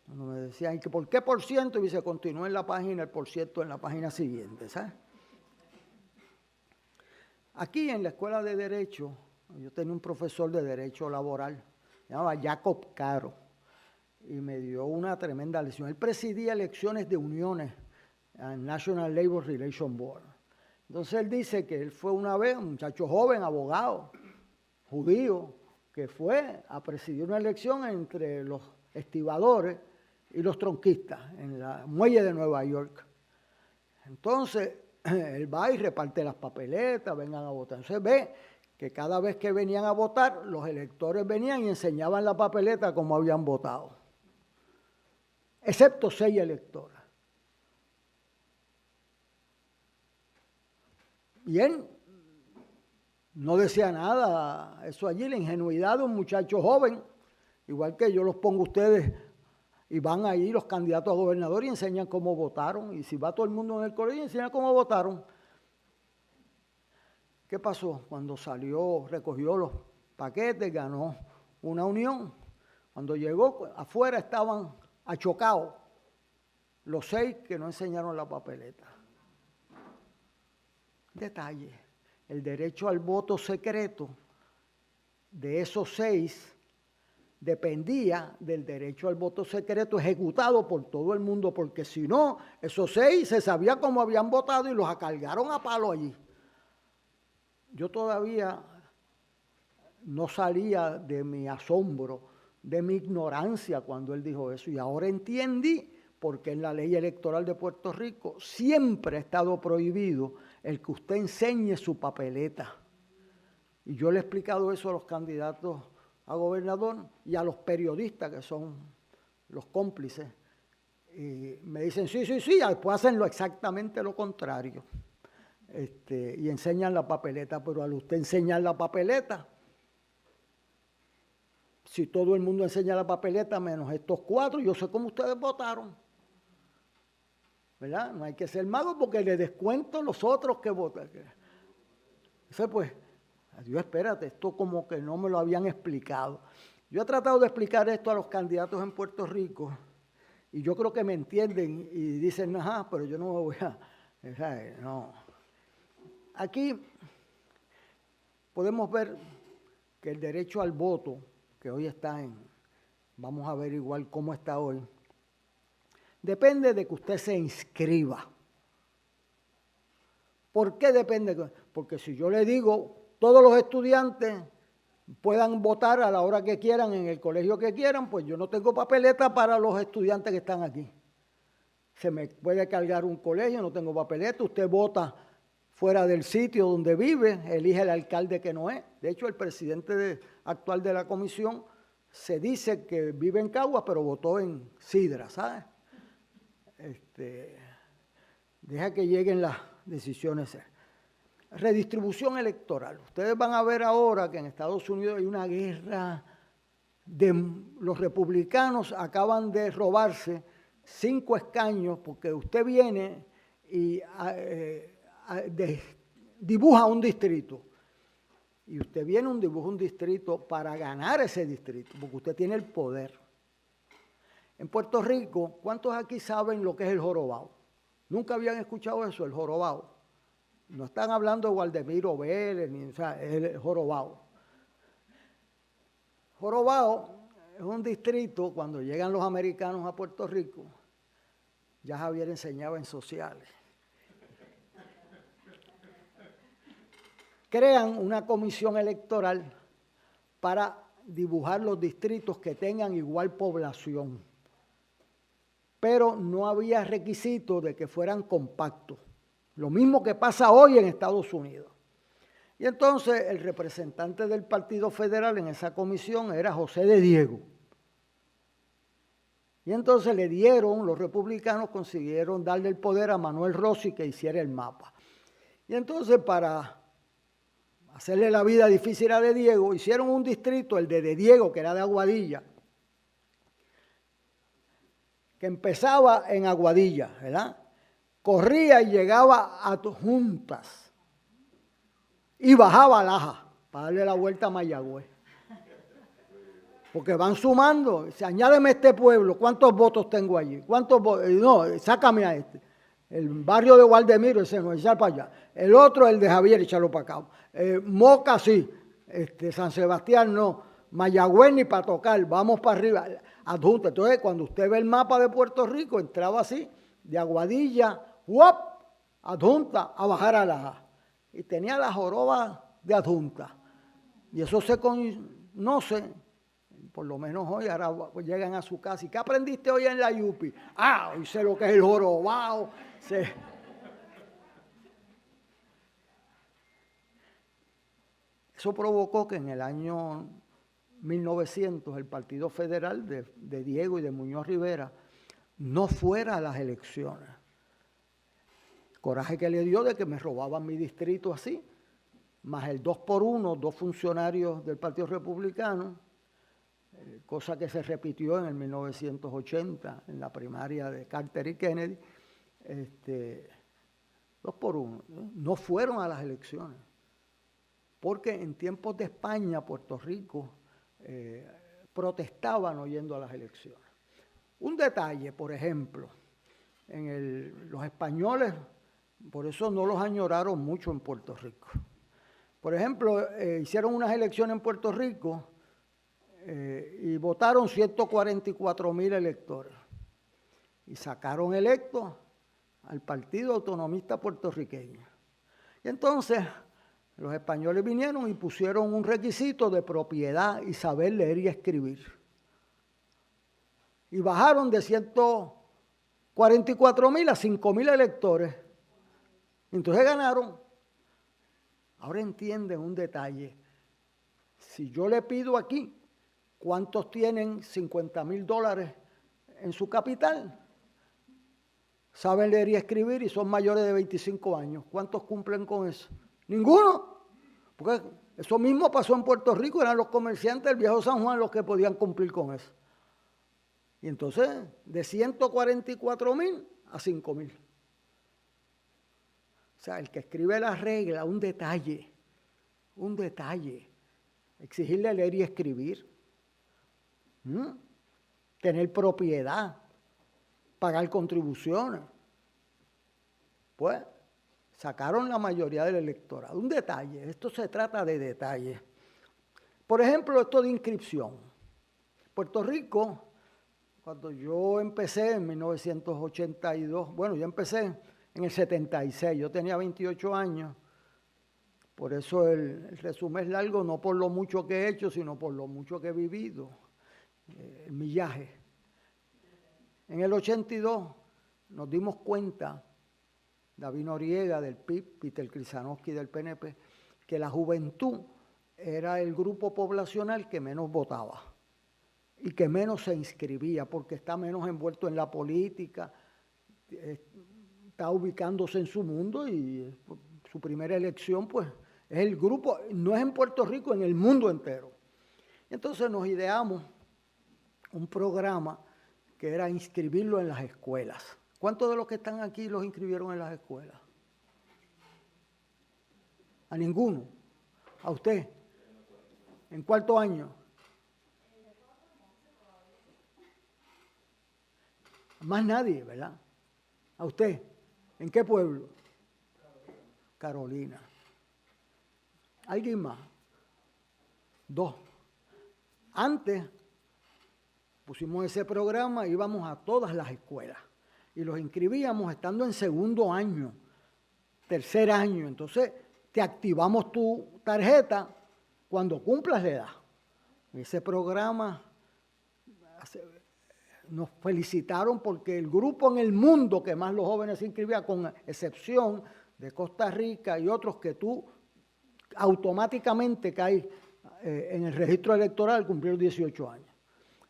Cuando me decían, ¿y que por qué por ciento? Y dice, continúa en la página, el por ciento en la página siguiente, ¿sabes? Aquí en la Escuela de Derecho, yo tenía un profesor de Derecho Laboral, se llamaba Jacob Caro, y me dio una tremenda lección. Él presidía elecciones de uniones al National Labor Relations Board. Entonces él dice que él fue una vez, un muchacho joven, abogado, judío, que fue a presidir una elección entre los estibadores y los tronquistas en la muelle de Nueva York. Entonces él va y reparte las papeletas, vengan a votar. Entonces ve que cada vez que venían a votar, los electores venían y enseñaban la papeleta como habían votado, excepto 6 electoras. Y él no decía nada, eso allí, la ingenuidad de un muchacho joven, igual que yo los pongo a ustedes y van ahí los candidatos a gobernador y enseñan cómo votaron, y si va todo el mundo en el colegio enseñan cómo votaron. ¿Qué pasó? Cuando salió, recogió los paquetes, ganó una unión. Cuando llegó, afuera estaban achocados los 6 que no enseñaron la papeleta. Detalle, el derecho al voto secreto de esos 6 dependía del derecho al voto secreto ejecutado por todo el mundo, porque si no, esos 6 se sabía cómo habían votado y los acargaron a palo allí. Yo todavía no salía de mi asombro, de mi ignorancia cuando él dijo eso, y ahora entendí por qué en la ley electoral de Puerto Rico siempre ha estado prohibido el que usted enseñe su papeleta. Y yo le he explicado eso a los candidatos a gobernador y a los periodistas que son los cómplices. Y me dicen, sí, después hacen exactamente lo contrario. Y enseñan la papeleta, pero al usted enseñar la papeleta, si todo el mundo enseña la papeleta menos estos 4, yo sé cómo ustedes votaron. ¿Verdad? No hay que ser mago porque le descuento los otros que votan. Entonces, pues, Dios, espérate, esto como que no me lo habían explicado. Yo he tratado de explicar esto a los candidatos en Puerto Rico y yo creo que me entienden y dicen, ajá, pero yo no me voy a... No. Aquí podemos ver que el derecho al voto, que hoy está vamos a ver igual cómo está hoy, depende de que usted se inscriba. ¿Por qué depende? Porque si yo le digo, todos los estudiantes puedan votar a la hora que quieran, en el colegio que quieran, pues yo no tengo papeleta para los estudiantes que están aquí. Se me puede cargar un colegio, no tengo papeleta, usted vota fuera del sitio donde vive, elige el alcalde que no es. De hecho, el presidente actual de la comisión se dice que vive en Caguas, pero votó en Sidra, ¿sabes? Deja que lleguen las decisiones. Redistribución electoral. Ustedes van a ver ahora que en Estados Unidos hay una guerra los republicanos acaban de robarse 5 escaños porque usted viene y dibuja un distrito. Y usted viene y dibuja un distrito para ganar ese distrito, porque usted tiene el poder. En Puerto Rico, ¿cuántos aquí saben lo que es el jorobado? Nunca habían escuchado eso, el jorobado. No están hablando de Waldemiro Vélez, o sea, el jorobado. Jorobado es un distrito, cuando llegan los americanos a Puerto Rico, ya Javier enseñaba en sociales. Crean una comisión electoral para dibujar los distritos que tengan igual población, pero no había requisito de que fueran compactos, lo mismo que pasa hoy en Estados Unidos. Y entonces el representante del Partido Federal en esa comisión era José de Diego. Y entonces los republicanos consiguieron darle el poder a Manuel Rossi que hiciera el mapa. Y entonces para hacerle la vida difícil a de Diego, hicieron un distrito, el de Diego, que era de Aguadilla, que empezaba en Aguadilla, ¿verdad? Corría y llegaba a Adjuntas y bajaba a Laja para darle la vuelta a Mayagüez. Porque van sumando, dice, añádeme este pueblo, ¿cuántos votos tengo allí? ¿Cuántos votos? No, sácame a este. El barrio de Gualdemiro, ese no, echar para allá. El otro, el de Javier, echarlo para acá. Moca sí, San Sebastián no, Mayagüez ni para tocar, vamos para arriba. Adjunta. Entonces, cuando usted ve el mapa de Puerto Rico, entraba así, de Aguadilla, ¡guap! Adjunta, a bajar a Laja. Y tenía la joroba de Adjunta. Y eso se conoce, por lo menos hoy, ahora llegan a su casa. ¿Y qué aprendiste hoy en la Yupi? Ah, hoy sé lo que es el jorobado. Eso provocó que en el año 1900 el Partido Federal de Diego y de Muñoz Rivera no fuera a las elecciones. Coraje que le dio de que me robaban mi distrito así, más el 2-por-1, 2 funcionarios del Partido Republicano, cosa que se repitió en el 1980, en la primaria de Carter y Kennedy, 2-por-1, no fueron a las elecciones, porque en tiempos de España, Puerto Rico, protestaban oyendo a las elecciones. Un detalle, por ejemplo, los españoles, por eso no los añoraron mucho en Puerto Rico. Por ejemplo, hicieron unas elecciones en Puerto Rico y votaron 144,000 electores y sacaron electos al Partido Autonomista Puertorriqueño. Y entonces los españoles vinieron y pusieron un requisito de propiedad y saber leer y escribir. Y bajaron de 144,000 a 5,000 electores. Entonces ganaron. Ahora entienden un detalle. Si yo le pido aquí, ¿cuántos tienen $50,000 en su capital? Saben leer y escribir y son mayores de 25 años. ¿Cuántos cumplen con eso? Ninguno. Porque eso mismo pasó en Puerto Rico, eran los comerciantes del viejo San Juan los que podían cumplir con eso. Y entonces, de 144,000 a 5,000. O sea, el que escribe las reglas, un detalle, exigirle leer y escribir, tener propiedad, pagar contribuciones. Pues, sacaron la mayoría del electorado. Un detalle, esto se trata de detalles. Por ejemplo, esto de inscripción. Puerto Rico, cuando yo empecé en 1982, bueno, yo empecé en el 76, yo tenía 28 años, por eso el resumen es largo, no por lo mucho que he hecho, sino por lo mucho que he vivido, el millaje. En el 82 nos dimos cuenta, David Noriega del PIB, Peter Krisanowski del PNP, que la juventud era el grupo poblacional que menos votaba y que menos se inscribía porque está menos envuelto en la política, está ubicándose en su mundo y su primera elección pues es el grupo, no es en Puerto Rico, en el mundo entero. Entonces nos ideamos un programa que era inscribirlo en las escuelas. ¿Cuántos de los que están aquí los inscribieron en las escuelas? ¿A ninguno? ¿A usted? ¿En cuarto año? Más nadie, ¿verdad? ¿A usted? ¿En qué pueblo? Carolina. ¿Alguien más? 2. Antes, Pusimos ese programa, íbamos a todas las escuelas y los inscribíamos estando en segundo año, tercer año. Entonces, te activamos tu tarjeta cuando cumplas la edad. Ese programa, nos felicitaron porque el grupo en el mundo que más los jóvenes se inscribían, con excepción de Costa Rica y otros que tú automáticamente caes en el registro electoral al cumplir 18 años.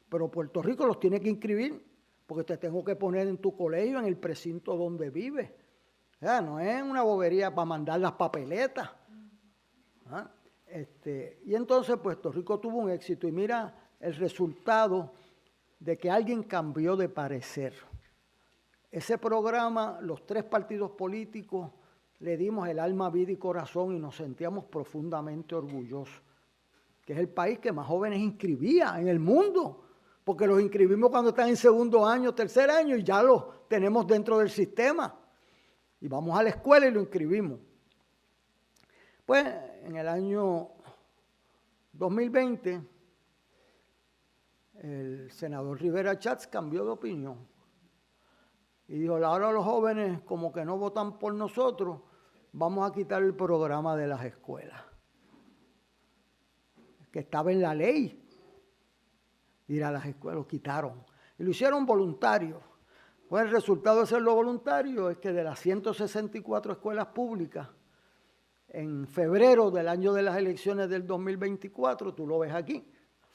Pero Puerto Rico los tiene que inscribir porque te tengo que poner en tu colegio, en el precinto donde vives. O sea, no es una bobería para mandar las papeletas. ¿Ah? Y entonces Puerto Rico tuvo un éxito y mira el resultado de que alguien cambió de parecer. Ese programa, los tres partidos políticos le dimos el alma, vida y corazón y nos sentíamos profundamente orgullosos, que es el país que más jóvenes inscribía en el mundo, porque los inscribimos cuando están en segundo año, tercer año y ya los tenemos dentro del sistema. Y vamos a la escuela y lo inscribimos. Pues en el año 2020, el senador Rivera Schatz cambió de opinión y dijo, ahora los jóvenes como que no votan por nosotros, vamos a quitar el programa de las escuelas, que estaba en la ley, ir a las escuelas, lo quitaron y lo hicieron voluntario. Pues el resultado de hacerlo voluntario es que de las 164 escuelas públicas, en febrero del año de las elecciones del 2024, tú lo ves aquí,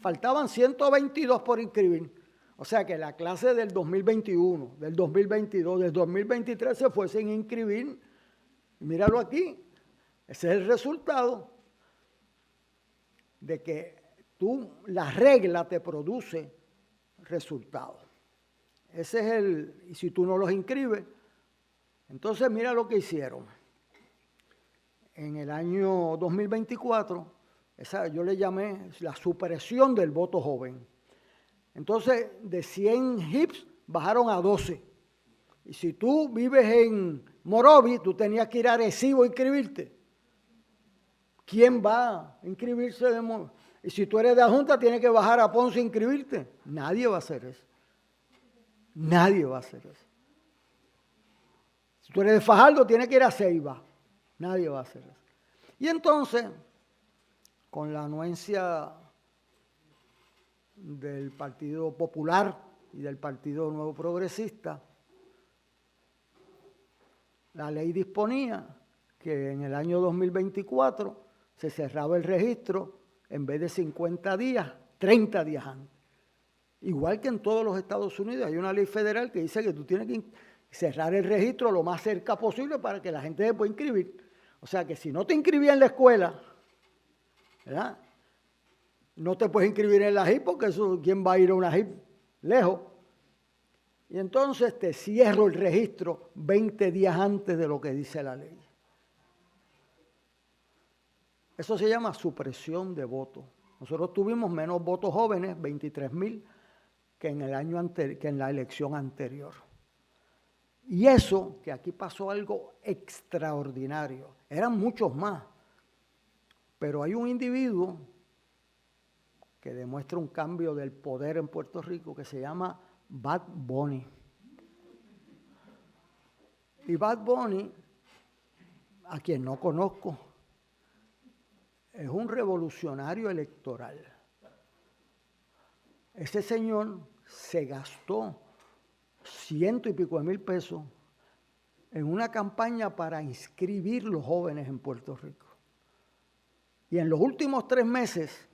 faltaban 122 por inscribir. O sea que la clase del 2021, del 2022, del 2023 se fue sin inscribir. Míralo aquí. Ese es el resultado de que la regla te produce resultados. Ese es y si tú no los inscribes, entonces mira lo que hicieron. En el año 2024, yo le llamé la supresión del voto joven. Entonces, de 100 HIPs bajaron a 12. Y si tú vives en Morovi, tú tenías que ir a Arecibo a inscribirte. ¿Quién va a inscribirse de Morovi? Y si tú eres de Adjunta, tienes que bajar a Ponce a inscribirte. Nadie va a hacer eso. Nadie va a hacer eso. Si tú eres de Fajardo, tienes que ir a Ceiba. Nadie va a hacer eso. Y entonces, con la anuencia del Partido Popular y del Partido Nuevo Progresista, la ley disponía que en el año 2024 se cerraba el registro en vez de 50 días, 30 días antes. Igual que en todos los Estados Unidos hay una ley federal que dice que tú tienes que cerrar el registro lo más cerca posible para que la gente se pueda inscribir. O sea que si no te inscribías en la escuela, ¿verdad?, no te puedes inscribir en la HIP porque eso, ¿quién va a ir a una HIP lejos? Y entonces te cierro el registro 20 días antes de lo que dice la ley. Eso se llama supresión de votos. Nosotros tuvimos menos votos jóvenes, 23,000, que en la elección anterior. Y eso, que aquí pasó algo extraordinario, eran muchos más, pero hay un individuo que demuestra un cambio del poder en Puerto Rico que se llama Bad Bunny. Y Bad Bunny, a quien no conozco, es un revolucionario electoral. Ese señor se gastó 100 y pico de mil pesos en una campaña para inscribir los jóvenes en Puerto Rico. Y en los últimos 3 meses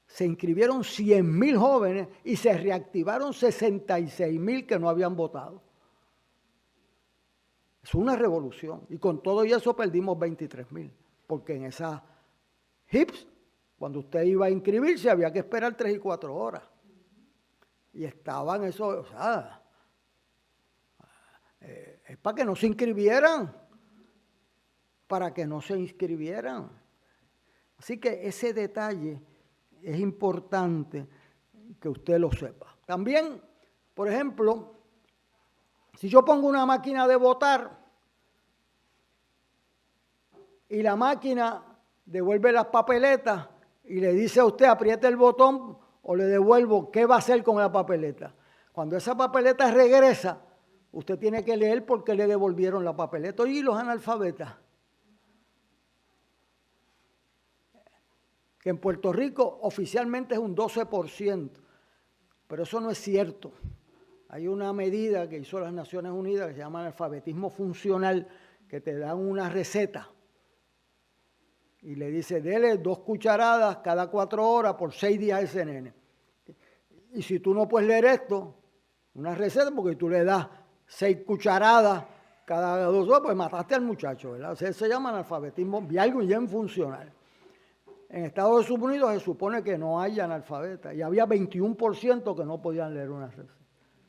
se inscribieron 100,000 jóvenes y se reactivaron 66,000 que no habían votado. Es una revolución. Y con todo eso perdimos 23,000, porque en esas HIPs, cuando usted iba a inscribirse, había que esperar 3 y 4 horas. Y estaban esos, o sea, es para que no se inscribieran, para que no se inscribieran. Así que ese detalle es importante que usted lo sepa. También, por ejemplo, si yo pongo una máquina de votar y la máquina devuelve las papeletas y le dice a usted apriete el botón o le devuelvo, ¿qué va a hacer con la papeleta? Cuando esa papeleta regresa, usted tiene que leer por qué le devolvieron la papeleta. Y los analfabetas, que en Puerto Rico oficialmente es un 12%, pero eso no es cierto. Hay una medida que hizo las Naciones Unidas que se llama alfabetismo funcional, que te dan una receta y le dice, dele 2 cucharadas cada 4 horas por 6 días a ese nene. Y si tú no puedes leer esto, una receta, porque tú le das 6 cucharadas cada 2 horas, pues mataste al muchacho, ¿verdad? O sea, se llama analfabetismo bien funcional. En Estados Unidos se supone que no hay analfabetas y había 21% que no podían leer una receta.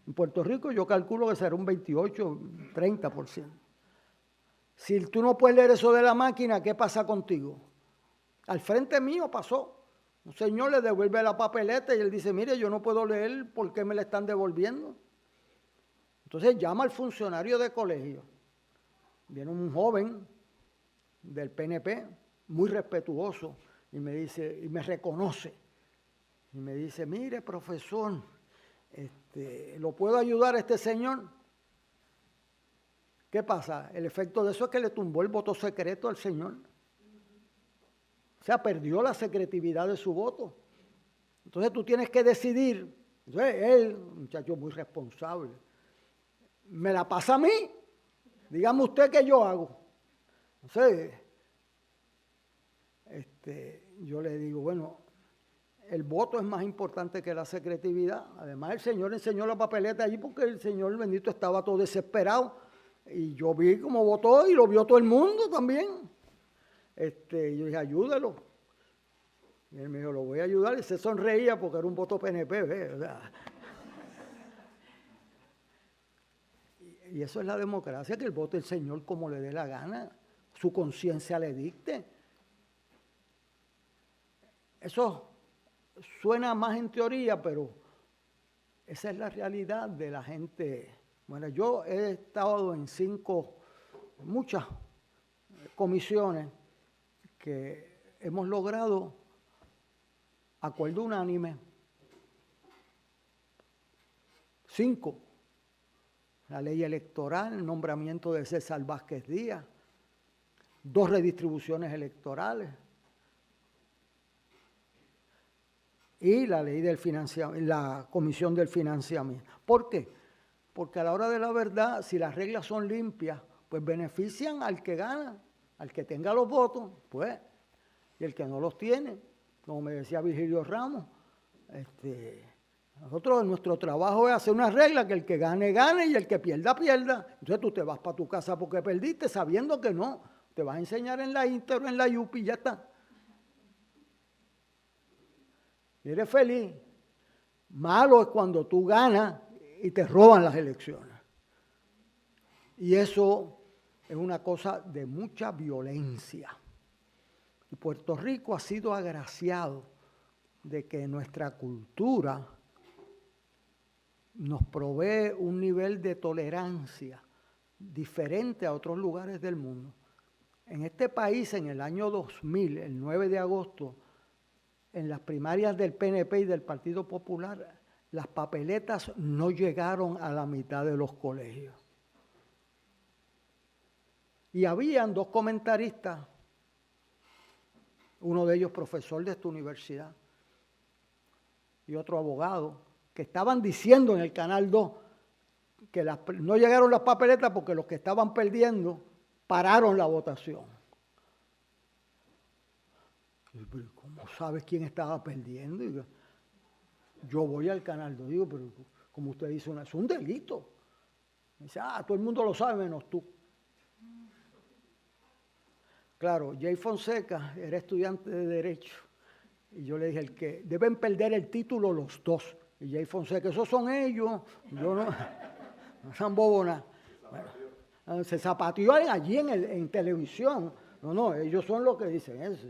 En Puerto Rico yo calculo que será un 28, 30%. Si tú no puedes leer eso de la máquina, ¿qué pasa contigo? Al frente mío pasó. Un señor le devuelve la papeleta y él dice, mire, yo no puedo leer, ¿por qué me la están devolviendo? Entonces llama al funcionario de colegio. Viene un joven del PNP, muy respetuoso, y me dice, y me reconoce. Y me dice, mire, profesor, ¿lo puedo ayudar a este señor? ¿Qué pasa? El efecto de eso es que le tumbó el voto secreto al señor. O sea, perdió la secretividad de su voto. Entonces tú tienes que decidir. Entonces él, un muchacho muy responsable, me la pasa a mí. Dígame usted qué yo hago. Entonces, yo le digo, bueno, el voto es más importante que la secretividad. Además, el señor enseñó la papeleta allí porque el señor bendito estaba todo desesperado. Y yo vi cómo votó y lo vio todo el mundo también. Yo dije, ayúdalo. Y él me dijo, lo voy a ayudar. Y se sonreía porque era un voto PNP, ¿verdad? Y eso es la democracia, que el voto el señor como le dé la gana, su conciencia le dicte. Eso suena más en teoría, pero esa es la realidad de la gente. Bueno, yo he estado en muchas comisiones que hemos logrado acuerdo unánime. 5. La ley electoral, el nombramiento de César Vázquez Díaz, 2 redistribuciones electorales y la ley del financiamiento, la comisión del financiamiento. ¿Por qué? Porque a la hora de la verdad, si las reglas son limpias, pues benefician al que gana, al que tenga los votos, pues, y el que no los tiene, como me decía Virgilio Ramos, nosotros, nuestro trabajo es hacer una regla que el que gane, gane y el que pierda, pierda. Entonces tú te vas para tu casa porque perdiste, sabiendo que no, te vas a enseñar en la Inter o en la UPI y ya está. Y eres feliz. Malo es cuando tú ganas y te roban las elecciones. Y eso es una cosa de mucha violencia. Y Puerto Rico ha sido agraciado de que nuestra cultura nos provee un nivel de tolerancia diferente a otros lugares del mundo. En este país, en el año 2000, el 9 de agosto, en las primarias del PNP y del Partido Popular, las papeletas no llegaron a la mitad de los colegios. Y habían 2 comentaristas, uno de ellos profesor de esta universidad y otro abogado, que estaban diciendo en el Canal 2 que no llegaron las papeletas porque los que estaban perdiendo pararon la votación. Pero ¿cómo sabes quién estaba perdiendo? Y yo voy al Canal 2, digo, pero como usted dice, es un delito. Me dice, todo el mundo lo sabe menos tú. Claro, Jay Fonseca era estudiante de Derecho. Y yo le dije, el que deben perder el título los 2. Y Jay Fonseca, esos son ellos. Yo no sean bobona. Bueno, se zapateó allí en televisión. No, ellos son los que dicen eso.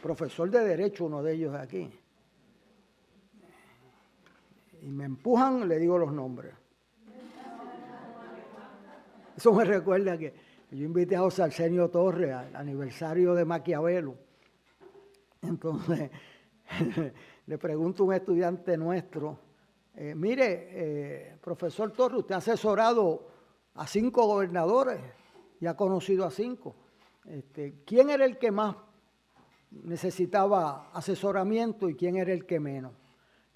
Profesor de Derecho, uno de ellos aquí. Y me empujan, le digo los nombres. Eso me recuerda que yo invité a José Arsenio Torres al aniversario de Maquiavelo. Entonces, le pregunto a un estudiante nuestro, mire, profesor Torres, usted ha asesorado a 5 gobernadores y ha conocido a 5. ¿Quién era el que más necesitaba asesoramiento y quién era el que menos?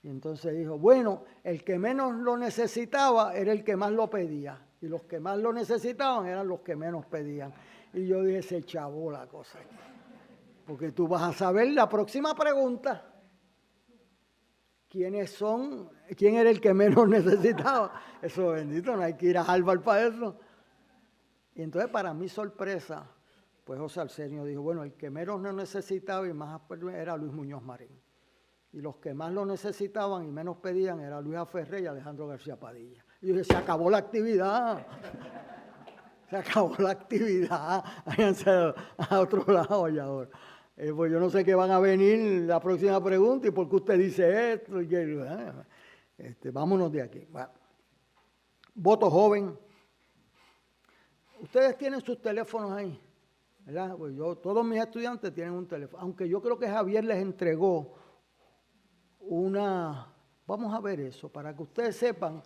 Y entonces dijo, bueno, el que menos lo necesitaba era el que más lo pedía. Y los que más lo necesitaban eran los que menos pedían. Y yo dije, se chavó la cosa. Porque tú vas a saber la próxima pregunta. ¿Quién era el que menos necesitaba? Eso bendito, no hay que ir a Harvard para eso. Y entonces, para mi sorpresa, pues José Arsenio dijo, bueno, el que menos no necesitaba y más era Luis Muñoz Marín. Y los que más lo necesitaban y menos pedían era Luis Aferré y Alejandro García Padilla. Y yo dije, se acabó la actividad. Se acabó la actividad. Váyanse a otro lado ya ahora. Pues yo no sé qué van a venir la próxima pregunta y por qué usted dice esto. Vámonos de aquí. Bueno. Voto joven. Ustedes tienen sus teléfonos ahí, ¿verdad? Pues todos mis estudiantes tienen un teléfono. Aunque yo creo que Javier les entregó vamos a ver eso, para que ustedes sepan,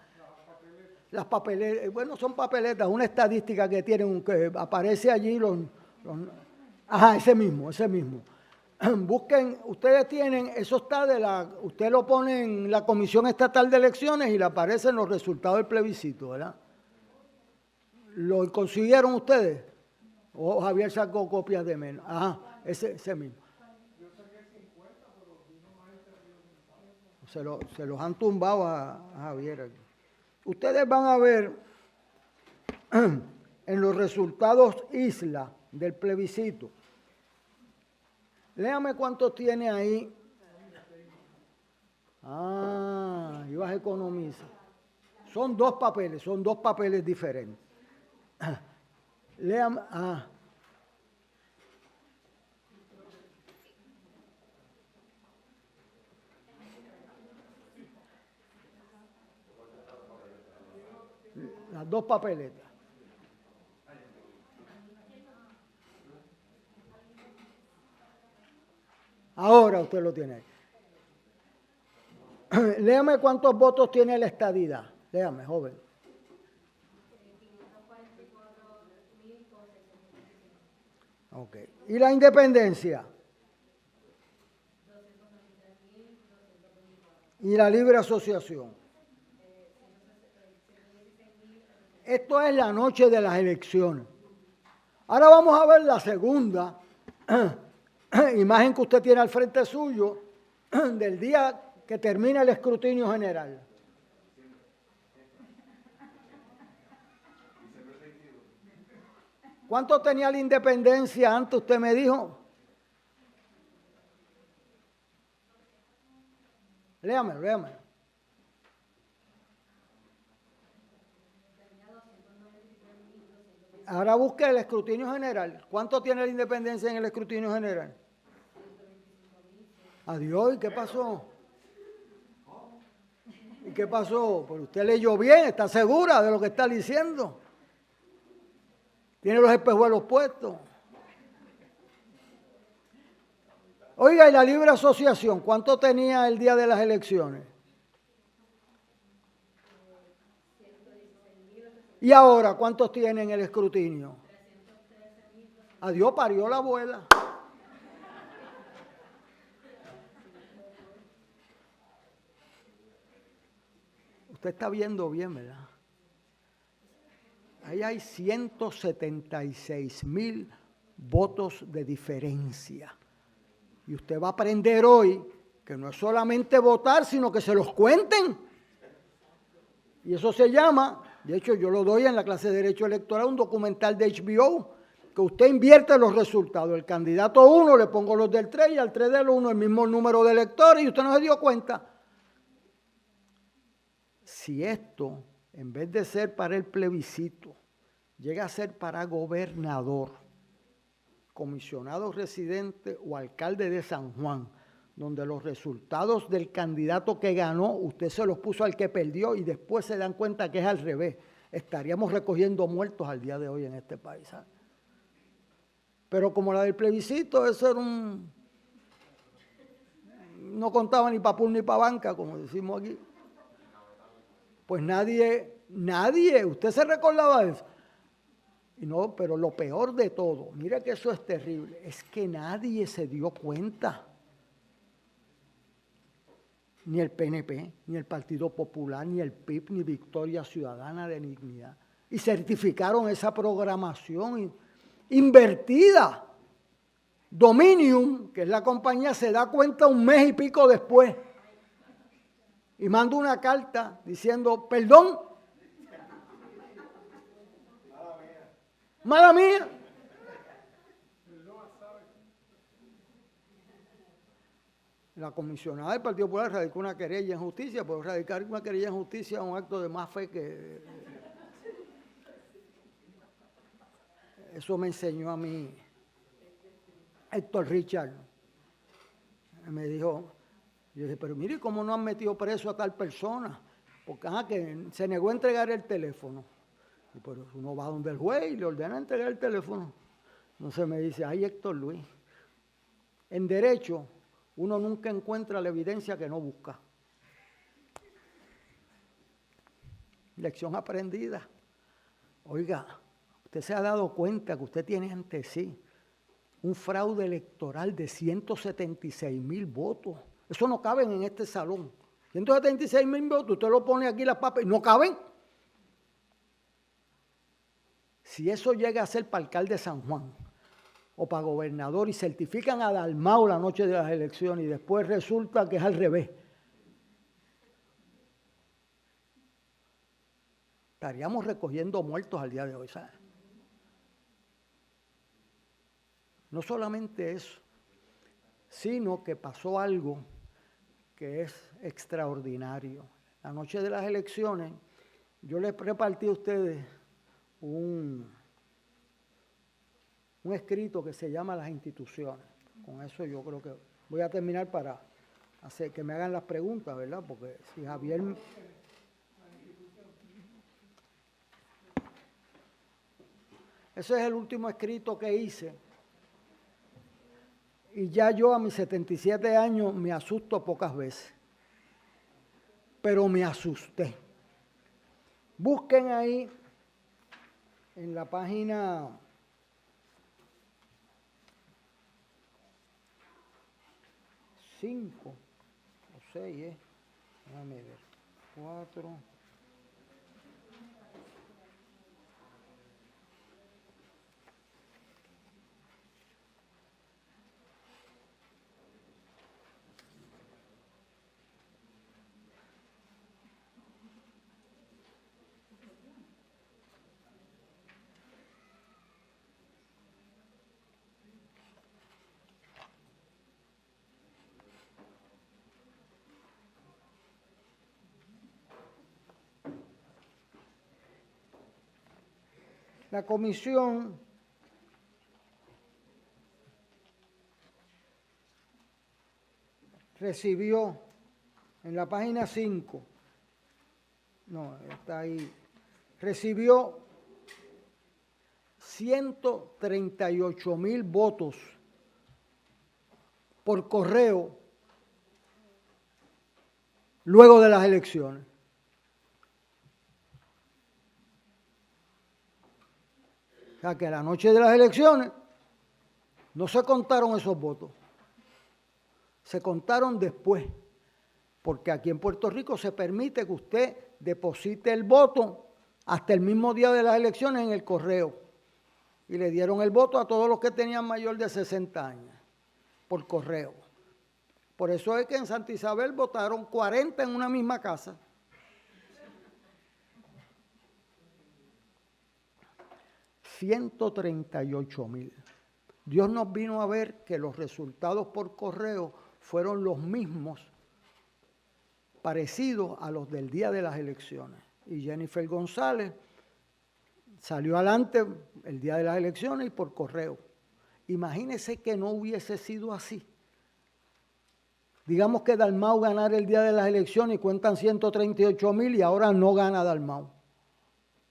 las papeletas, bueno, son papeletas, una estadística que tienen, que aparece allí ese mismo. Busquen, ustedes tienen, eso está usted lo pone en la Comisión Estatal de Elecciones y le aparecen los resultados del plebiscito, ¿verdad? ¿Lo consiguieron ustedes? ¿O Javier sacó copias de menos? Ajá, ese mismo. Se los han tumbado a Javier aquí. Ustedes van a ver en los resultados isla del plebiscito. Léame cuántos tiene ahí. Ibas a economizar. Son dos papeles diferentes. Léame. Las dos papeletas. Ahora usted lo tiene. Léame cuántos votos tiene la estadidad. Léame, joven. Ok. ¿Y la independencia? ¿Y la libre asociación? Esto es la noche de las elecciones. Ahora vamos a ver la segunda imagen que usted tiene al frente suyo del día que termina el escrutinio general. ¿Cuánto tenía la independencia antes, usted me dijo? Léame. Ahora busque el escrutinio general. ¿Cuánto tiene la independencia en el escrutinio general? Adiós, ¿y qué pasó? ¿Y qué pasó? Pues usted leyó bien, ¿está segura de lo que está diciendo? Tiene los espejuelos puestos. Oiga, ¿y la libre asociación? ¿Cuánto tenía el día de las elecciones? ¿Y ahora cuántos tienen el escrutinio? Adiós, parió la abuela. Usted está viendo bien, ¿verdad? Ahí hay 176,000 votos de diferencia. Y usted va a aprender hoy que no es solamente votar, sino que se los cuenten. Y eso se llama, de hecho yo lo doy en la clase de Derecho Electoral, un documental de HBO, que usted invierte los resultados. El candidato 1 le pongo los del 3 y al 3 del 1 el mismo número de electores y usted no se dio cuenta. Si esto, en vez de ser para el plebiscito, llega a ser para gobernador, comisionado residente o alcalde de San Juan, donde los resultados del candidato que ganó, usted se los puso al que perdió y después se dan cuenta que es al revés. Estaríamos recogiendo muertos al día de hoy en este país, ¿sabes? Pero como la del plebiscito, eso era no contaba ni para pool ni para banca, como decimos aquí. Pues nadie, usted se recordaba de eso. Y no, pero lo peor de todo, mira que eso es terrible, es que nadie se dio cuenta. Ni el PNP, ni el Partido Popular, ni el PIB, ni Victoria Ciudadana de Dignidad. Y certificaron esa programación invertida. Dominium, que es la compañía, se da cuenta un mes y pico después. Y manda una carta diciendo, perdón. Mala mía. La comisionada del Partido Popular radicó una querella en justicia, pero radicar una querella en justicia es un acto de más fe que... Eso me enseñó a mí Héctor Richard. Me dijo, yo dije, pero mire, ¿cómo no han metido preso a tal persona? Porque que se negó a entregar el teléfono. Y pues uno va donde el juez y le ordena entregar el teléfono. Entonces me dice, ay, Héctor Luis, en derecho uno nunca encuentra la evidencia que no busca. Lección aprendida. Oiga, usted se ha dado cuenta que usted tiene ante sí un fraude electoral de 176,000 votos. Eso no caben en este salón. 176,000 votos, usted lo pone aquí las papas y no caben. Si eso llega a ser para alcalde de San Juan o para gobernador y certifican a Dalmau la noche de las elecciones y después resulta que es al revés, estaríamos recogiendo muertos al día de hoy, ¿sabes? No solamente eso, sino que pasó algo que es extraordinario. La noche de las elecciones, yo les repartí a ustedes un escrito que se llama Las instituciones. Con eso yo creo que voy a terminar para hacer que me hagan las preguntas, ¿verdad? Porque si Javier... Ese es el último escrito que hice. Y ya yo a mis 77 años me asusto pocas veces. Pero me asusté. Busquen ahí en la página 5 o 6, déjame ver, 4. La comisión recibió en la página 5, no, está ahí, recibió 138,000 votos por correo luego de las elecciones. O sea, que la noche de las elecciones no se contaron esos votos. Se contaron después. Porque aquí en Puerto Rico se permite que usted deposite el voto hasta el mismo día de las elecciones en el correo. Y le dieron el voto a todos los que tenían mayor de 60 años por correo. Por eso es que en Santa Isabel votaron 40 en una misma casa. 138,000. Dios nos vino a ver que los resultados por correo fueron los mismos, parecidos a los del día de las elecciones. Y Jennifer González salió adelante el día de las elecciones y por correo. Imagínese que no hubiese sido así. Digamos que Dalmau ganara el día de las elecciones y cuentan 138,000 y ahora no gana Dalmau.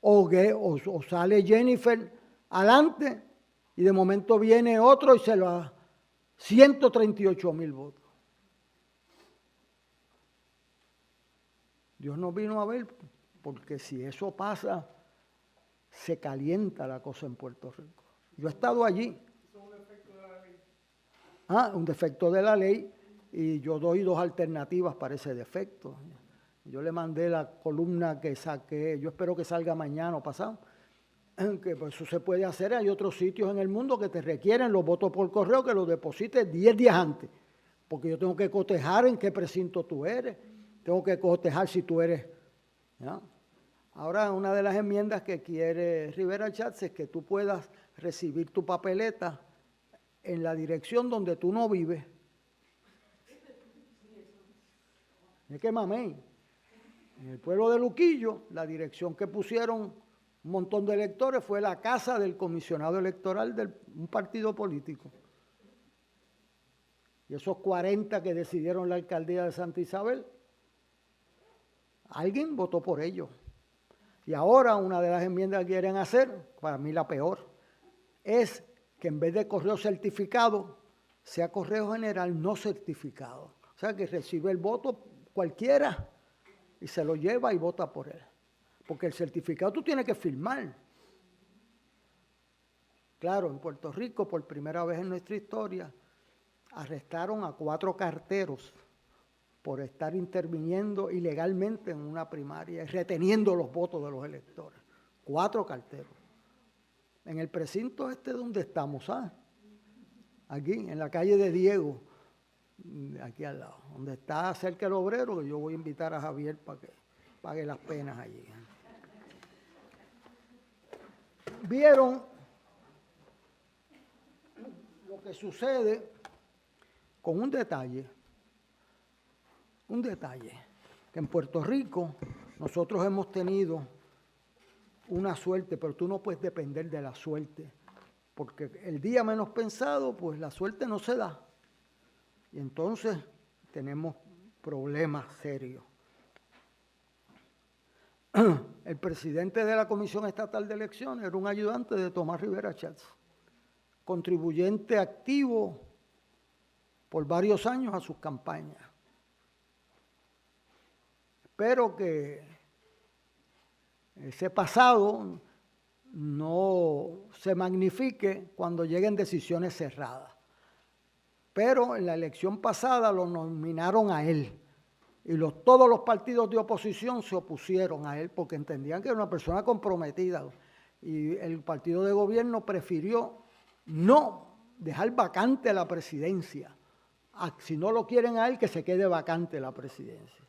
O sale Jennifer adelante y de momento viene otro y se lo da 138,000 votos. Dios nos vino a ver porque si eso pasa, se calienta la cosa en Puerto Rico. Yo he estado allí. ¿Eso es un defecto de la ley? Un defecto de la ley, y yo doy 2 alternativas para ese defecto. Yo le mandé la columna que saqué, yo espero que salga mañana o pasado, que pues eso se puede hacer. Hay otros sitios en el mundo que te requieren los votos por correo que los deposites 10 días antes, porque yo tengo que cotejar en qué precinto tú eres, tengo que cotejar si tú eres, ¿ya? Ahora, una de las enmiendas que quiere Rivera Schatz es que tú puedas recibir tu papeleta en la dirección donde tú no vives. Es que mamey, en el pueblo de Luquillo, la dirección que pusieron un montón de electores fue la casa del comisionado electoral de un partido político. Y esos 40 que decidieron la alcaldía de Santa Isabel, alguien votó por ellos. Y ahora una de las enmiendas que quieren hacer, para mí la peor, es que en vez de correo certificado, sea correo general no certificado. O sea, que recibe el voto cualquiera y se lo lleva y vota por él. Porque el certificado tú tienes que firmar. Claro, en Puerto Rico, por primera vez en nuestra historia, arrestaron a 4 carteros por estar interviniendo ilegalmente en una primaria y reteniendo los votos de los electores. 4 carteros. En el precinto donde estamos, aquí, en la calle de Diego, aquí al lado, donde está cerca el Obrero, que yo voy a invitar a Javier para que pague las penas allí. Vieron lo que sucede con un detalle, que en Puerto Rico nosotros hemos tenido una suerte, pero tú no puedes depender de la suerte, porque el día menos pensado, pues la suerte no se da. Y entonces tenemos problemas serios. El presidente de la Comisión Estatal de Elecciones era un ayudante de Tomás Rivera Schatz, contribuyente activo por varios años a sus campañas. Espero que ese pasado no se magnifique cuando lleguen decisiones cerradas. Pero en la elección pasada lo nominaron a él y todos los partidos de oposición se opusieron a él porque entendían que era una persona comprometida y el partido de gobierno prefirió no dejar vacante la presidencia. Si no lo quieren a él, que se quede vacante la presidencia.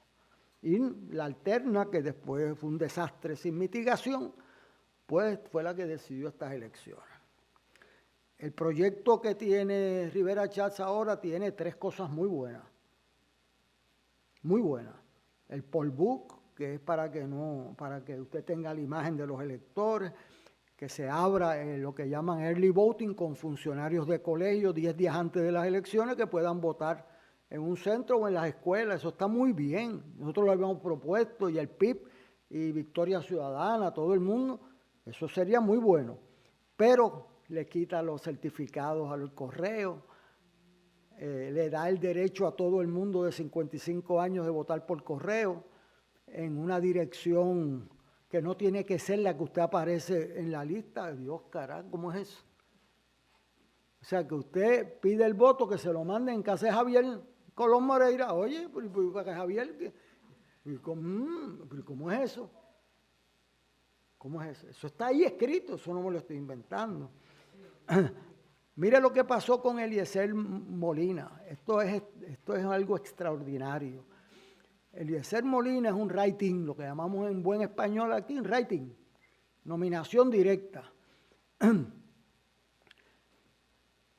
Y la alterna, que después fue un desastre sin mitigación, pues fue la que decidió estas elecciones. El proyecto que tiene Rivera Schatz ahora tiene 3 cosas muy buenas. Muy buenas. El poll book, que es para que usted tenga la imagen de los electores, que se abra lo que llaman early voting con funcionarios de colegio 10 días antes de las elecciones que puedan votar en un centro o en las escuelas. Eso está muy bien. Nosotros lo habíamos propuesto y el PIB y Victoria Ciudadana, todo el mundo. Eso sería muy bueno. Pero le quita los certificados al correo, le da el derecho a todo el mundo de 55 años de votar por correo en una dirección que no tiene que ser la que usted aparece en la lista. Dios, carajo, ¿cómo es eso? O sea, que usted pide el voto, que se lo mande en casa de Javier Colón Moreira. Oye, pero Javier, ¿cómo es eso? ¿Cómo es eso? Eso está ahí escrito, eso no me lo estoy inventando. Mire lo que pasó con Eliezer Molina. Esto es algo extraordinario. Eliezer Molina es un writing, lo que llamamos en buen español aquí, un writing, nominación directa.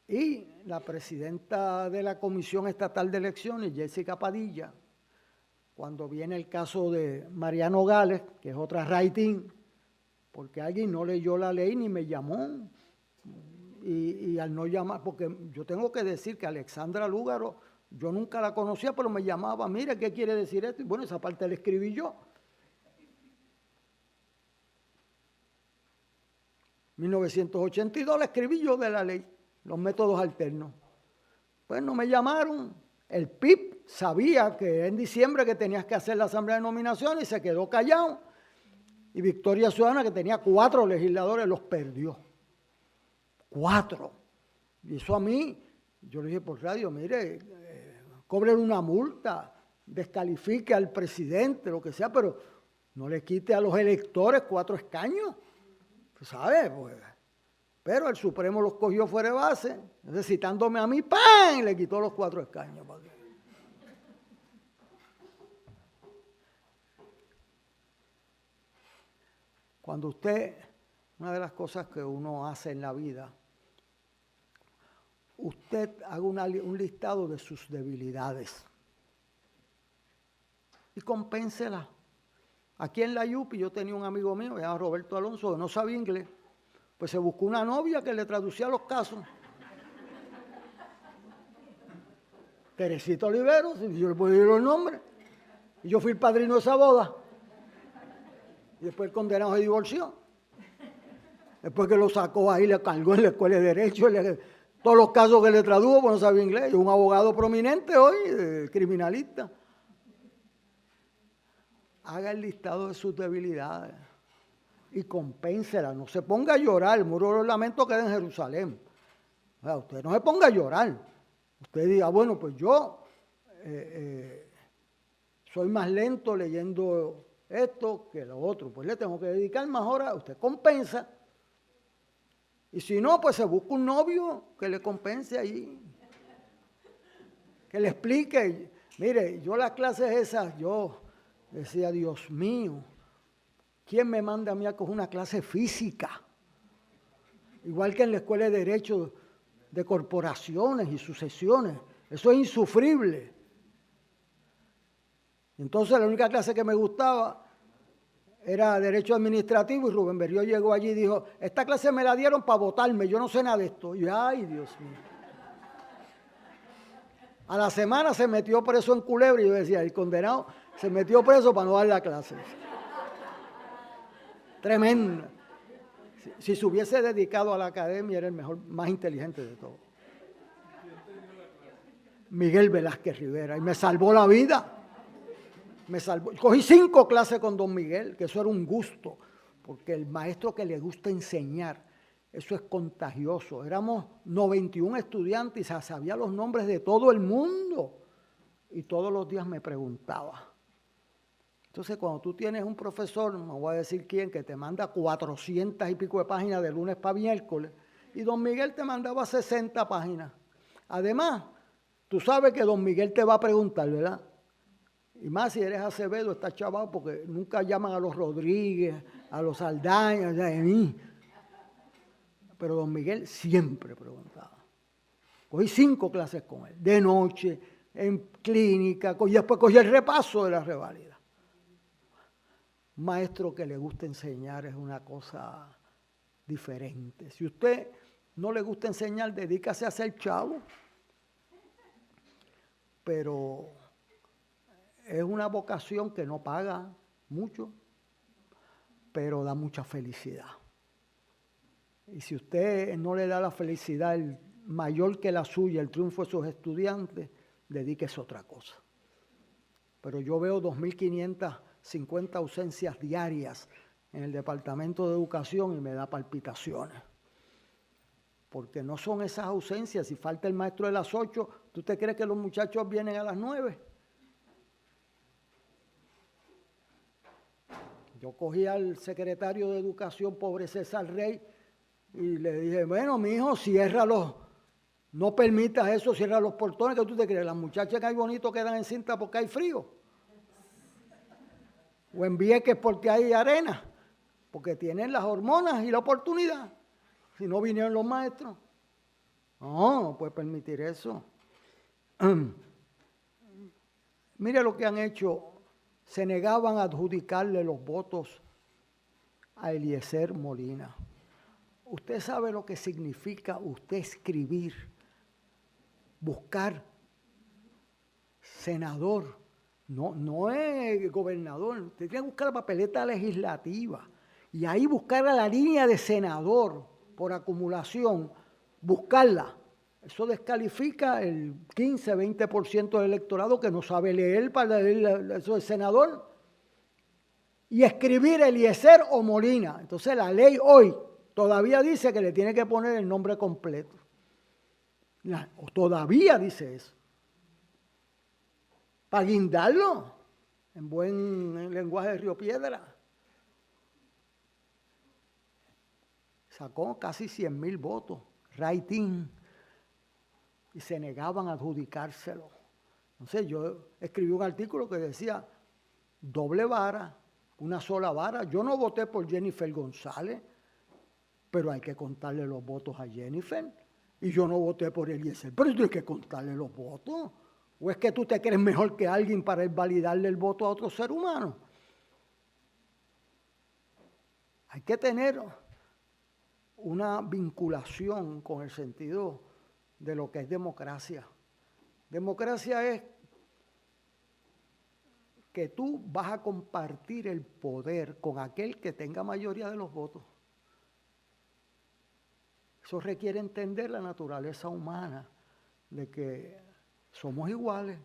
Y la presidenta de la Comisión Estatal de Elecciones, Jessica Padilla, cuando viene el caso de Mariano Gales, que es otra writing, porque alguien no leyó la ley ni me llamó, y al no llamar, porque yo tengo que decir que Alexandra Lúgaro, yo nunca la conocía, pero me llamaba, mire, ¿qué quiere decir esto? Y bueno, esa parte la escribí yo. 1982 la escribí yo de la ley, los métodos alternos. Pues no me llamaron, el PIB sabía que en diciembre que tenías que hacer la asamblea de nominación y se quedó callado. Y Victoria Ciudadana, que tenía 4 legisladores, los perdió. 4. Y eso a mí, yo le dije por radio, mire, cobren una multa, descalifique al presidente, lo que sea, pero no le quite a los electores 4 escaños. ¿Sabes? Pues, pero el Supremo los cogió fuera de base, necesitándome a mí, ¡pam! Y le quitó los 4 escaños. Cuando usted, una de las cosas que uno hace en la vida, usted haga un listado de sus debilidades y compénsela. Aquí en la Yupi yo tenía un amigo mío, se llama Roberto Alonso, que no sabía inglés. Pues se buscó una novia que le traducía los casos. Teresita Oliveros, yo le puedo decir los nombres. Y yo fui el padrino de esa boda. Y después el condenado se divorció. Después que lo sacó ahí, le cargó en la escuela de Derecho, todos los casos que le tradujo, pues no sabía inglés. Y un abogado prominente hoy, criminalista. Haga el listado de sus debilidades y compénsela. No se ponga a llorar. El muro de los lamentos queda en Jerusalén. O sea, usted no se ponga a llorar. Usted diga, bueno, pues yo soy más lento leyendo esto que lo otro. Pues le tengo que dedicar más horas. Usted compensa. Y si no, pues se busca un novio que le compense ahí. Que le explique. Mire, yo las clases esas, yo decía, Dios mío, ¿quién me manda a mí a coger una clase física? Igual que en la Escuela de Derecho de Corporaciones y Sucesiones. Eso es insufrible. Entonces la única clase que me gustaba era Derecho Administrativo y Rubén Berrío llegó allí y dijo, esta clase me la dieron para votarme, yo no sé nada de esto. Y ay, Dios mío. A la semana se metió preso en Culebra y yo decía, el condenado se metió preso para no dar la clase. Tremendo. Si se hubiese dedicado a la academia, era el mejor, más inteligente de todos. Miguel Velázquez Rivera, y me salvó la vida. Me salvó. Cogí 5 clases con don Miguel, que eso era un gusto, porque el maestro que le gusta enseñar, eso es contagioso. Éramos 91 estudiantes y sabía los nombres de todo el mundo. Y todos los días me preguntaba. Entonces, cuando tú tienes un profesor, no voy a decir quién, que te manda 400 y pico de páginas de lunes para miércoles, y don Miguel te mandaba 60 páginas. Además, tú sabes que don Miguel te va a preguntar, ¿verdad? Y más si eres Acevedo, estás chaval, porque nunca llaman a los Rodríguez, a los Saldaña, de mí. Pero don Miguel siempre preguntaba. Cogí 5 clases con él, de noche, en clínica, y después cogí el repaso de la reválida. Un maestro que le gusta enseñar es una cosa diferente. Si usted no le gusta enseñar, dedícase a ser chavo. Pero es una vocación que no paga mucho, pero da mucha felicidad. Y si usted no le da la felicidad mayor que la suya, el triunfo de sus estudiantes, dedíquese a otra cosa. Pero yo veo 2.550 ausencias diarias en el Departamento de Educación y me da palpitaciones. Porque no son esas ausencias. Si falta el maestro de las 8, ¿tú te crees que los muchachos vienen a las 9? Yo cogí al secretario de Educación, pobre César Rey, y le dije, bueno, mijo, ciérralos, no permitas eso, cierra los portones, que tú te crees, las muchachas que hay bonito quedan en cinta porque hay frío. O en Vieques porque hay arena, porque tienen las hormonas y la oportunidad. Si no vinieron los maestros, no puede permitir eso. Mire lo que han hecho. Se negaban a adjudicarle los votos a Eliezer Molina. Usted sabe lo que significa usted escribir, buscar senador. No es gobernador. Usted tiene que buscar la papeleta legislativa y ahí buscar a la línea de senador por acumulación, buscarla Eso descalifica el 15, 20% del electorado que no sabe leer para leer eso del senador. Y escribir Eliezer o Molina. Entonces la ley hoy todavía dice que le tiene que poner el nombre completo. Todavía dice eso. Para guindarlo, en buen lenguaje de Río Piedra. Sacó casi 100,000 votos, rating, y se negaban a adjudicárselo. Entonces yo escribí un artículo que decía, doble vara, una sola vara. Yo no voté por Jennifer González, pero hay que contarle los votos a Jennifer. Y yo no voté por Eliezer, pero hay que contarle los votos. ¿O es que tú te crees mejor que alguien para validarle el voto a otro ser humano? Hay que tener una vinculación con el sentido de lo que es democracia. Democracia es que tú vas a compartir el poder con aquel que tenga mayoría de los votos. Eso requiere entender la naturaleza humana, de que somos iguales,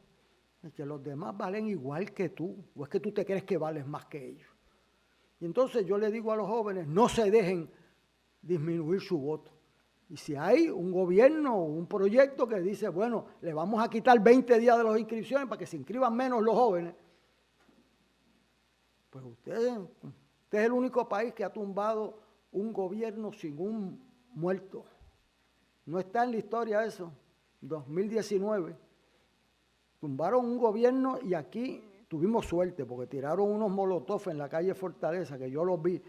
de que los demás valen igual que tú, o es que tú te crees que vales más que ellos. Y entonces yo le digo a los jóvenes, no se dejen disminuir su voto. Y si hay un gobierno o un proyecto que dice, bueno, le vamos a quitar 20 días de las inscripciones para que se inscriban menos los jóvenes, pues usted es el único país que ha tumbado un gobierno sin un muerto. No está en la historia eso. 2019. Tumbaron un gobierno y aquí tuvimos suerte porque tiraron unos molotov en la calle Fortaleza, que yo los vi,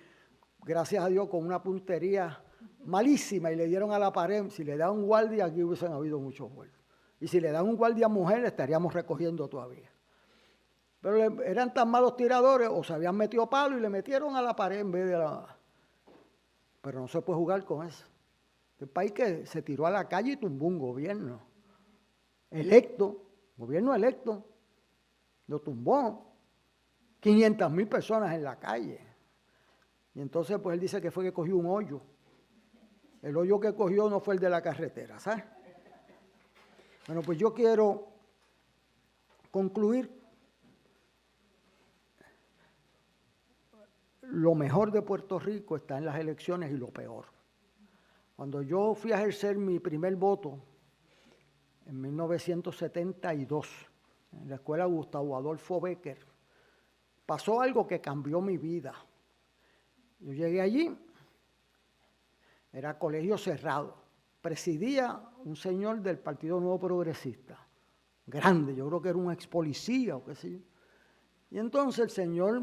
gracias a Dios, con una puntería malísima y le dieron a la pared. Si le da un guardia, aquí hubiesen habido muchos muertos. Y si le dan un guardia mujer, estaríamos recogiendo todavía. Pero eran tan malos tiradores o se habían metido palo y le metieron a la pared en vez de la... Pero no se puede jugar con eso. El país que se tiró a la calle y tumbó un gobierno electo, gobierno electo, lo tumbó. 500,000 personas en la calle. Y entonces pues él dice que fue que cogió un hoyo. El hoyo que cogió no fue el de la carretera, ¿sabes? Bueno, pues yo quiero concluir. Lo mejor de Puerto Rico está en las elecciones y lo peor. Cuando yo fui a ejercer mi primer voto en 1972, en la escuela Gustavo Adolfo Bécquer, pasó algo que cambió mi vida. Yo llegué allí, era colegio cerrado, presidía un señor del Partido Nuevo Progresista, grande, yo creo que era un ex policía o qué sé yo. Y entonces el señor,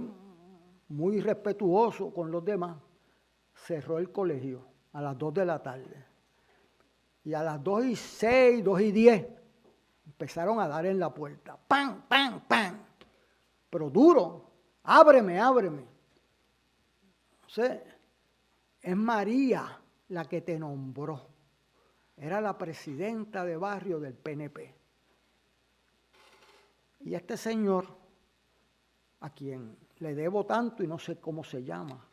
muy respetuoso con los demás, cerró el colegio a las 2 de la tarde. Y a las 2:06, 2:10, empezaron a dar en la puerta. ¡Pam, pam, pam! Pero duro. ¡Ábreme, ábreme! O sea, es María la que te nombró. Era la presidenta de barrio del PNP. Y este señor, a quien le debo tanto y no sé cómo se llama,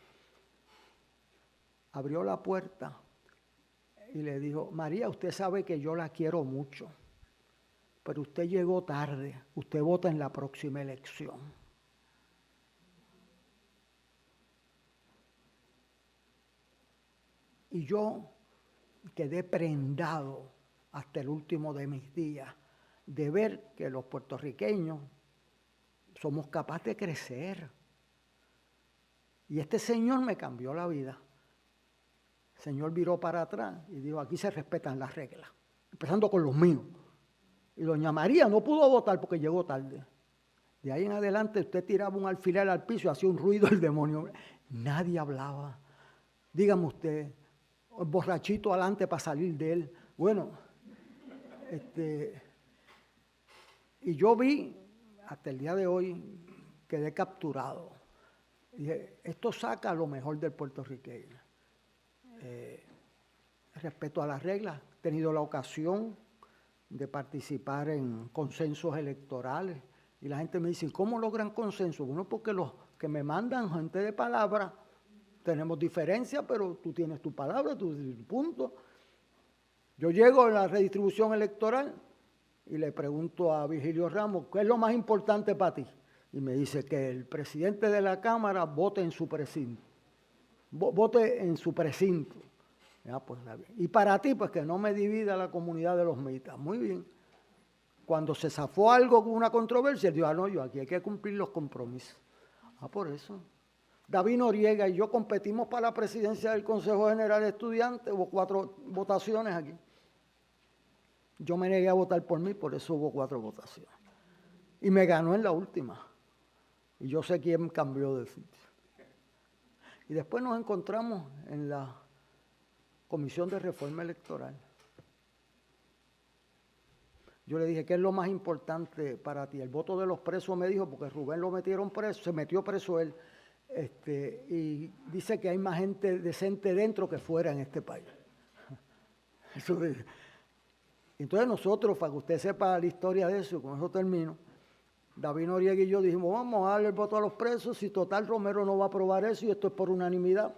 abrió la puerta y le dijo, María, usted sabe que yo la quiero mucho, pero usted llegó tarde, usted vota en la próxima elección. Y yo quedé prendado hasta el último de mis días de ver que los puertorriqueños somos capaces de crecer. Y este señor me cambió la vida. El señor viró para atrás y dijo, aquí se respetan las reglas, empezando con los míos. Y doña María no pudo votar porque llegó tarde. De ahí en adelante usted tiraba un alfiler al piso y hacía un ruido el demonio. Nadie hablaba. Dígame usted, borrachito adelante para salir de él. Bueno, y yo vi, hasta el día de hoy, quedé capturado. Dije, esto saca lo mejor del puertorriqueño. Respeto a las reglas, he tenido la ocasión de participar en consensos electorales y la gente me dice, ¿cómo logran consenso? Bueno, porque los que me mandan gente de palabra, tenemos diferencia, pero tú tienes tu palabra, tu punto. Yo llego a la redistribución electoral y le pregunto a Virgilio Ramos, ¿qué es lo más importante para ti? Y me dice que el presidente de la Cámara vote en su precinto. Vote en su precinto. Ya, pues, y para ti, pues que no me divida la comunidad de los mitas. Muy bien. Cuando se zafó algo con una controversia, él dijo, no, yo aquí hay que cumplir los compromisos. Por eso. David Noriega y yo competimos para la presidencia del Consejo General de Estudiantes, hubo 4 votaciones aquí. Yo me negué a votar por mí, por eso hubo 4 votaciones. Y me ganó en la última. Y yo sé quién cambió de sitio. Y después nos encontramos en la Comisión de Reforma Electoral. Yo le dije, ¿qué es lo más importante para ti? El voto de los presos, me dijo, porque Rubén lo metieron preso, se metió preso él. Y dice que hay más gente decente dentro que fuera en este país. Eso dice. Entonces nosotros, para que usted sepa la historia de eso, con eso termino, David Noriega y yo dijimos, vamos a darle el voto a los presos, y total Romero no va a aprobar eso y esto es por unanimidad.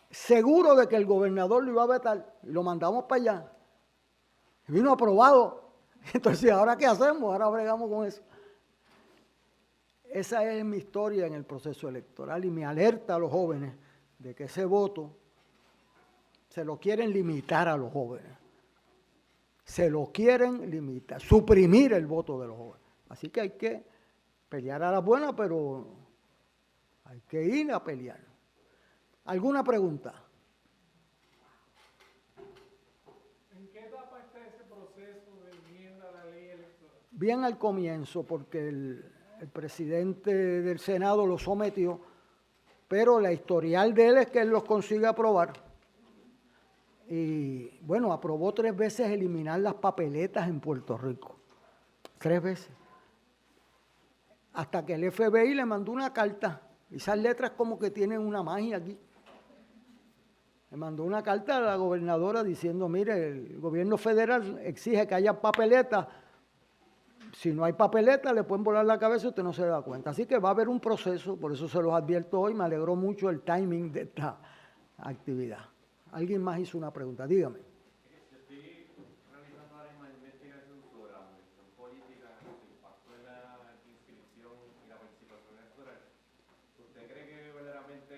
Seguro de que el gobernador lo iba a vetar y lo mandamos para allá. Y vino aprobado. Entonces, ¿ahora qué hacemos? Ahora bregamos con eso. Esa es mi historia en el proceso electoral y me alerta a los jóvenes de que ese voto se lo quieren limitar a los jóvenes. Se lo quieren limitar, suprimir el voto de los jóvenes. Así que hay que pelear a la buena, pero hay que ir a pelear. ¿Alguna pregunta? ¿En qué etapa está ese proceso de enmienda a la ley electoral? Bien al comienzo, porque el presidente del Senado lo sometió, pero la historial de él es que él los consigue aprobar. Y bueno, aprobó 3 veces eliminar las papeletas en Puerto Rico. 3 veces. Hasta que el FBI le mandó una carta. Esas letras como que tienen una magia aquí. Le mandó una carta a la gobernadora diciendo, mire, el gobierno federal exige que haya papeletas. Si no hay papeletas, le pueden volar la cabeza y usted no se da cuenta. Así que va a haber un proceso, por eso se los advierto hoy. Me alegró mucho el timing de esta actividad. Alguien más hizo una pregunta, dígame. Yo estoy realizando ahora mismo una investigación sobre la movilización política, su impacto en la inscripción y la participación electoral. ¿Usted cree que verdaderamente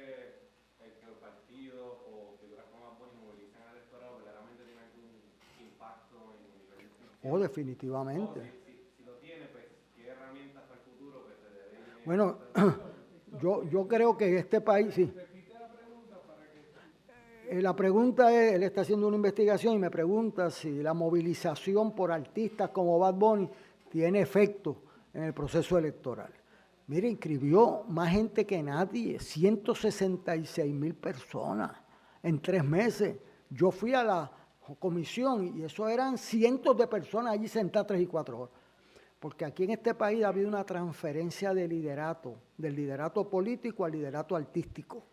el que los partidos o figuras como Bad Bunny movilizan al electorado verdaderamente tiene algún impacto en el nivel de inscripción? Oh, definitivamente. Si lo tiene, pues, ¿qué herramientas para el futuro pues, se deben? Bueno, yo creo que en este país, sí. La pregunta es, él está haciendo una investigación y me pregunta si la movilización por artistas como Bad Bunny tiene efecto en el proceso electoral. Mire, inscribió más gente que nadie, 166,000 personas en 3 meses. Yo fui a la comisión y eso eran cientos de personas allí sentadas 3 y 4 horas. Porque aquí en este país ha habido una transferencia de liderato, del liderato político al liderato artístico.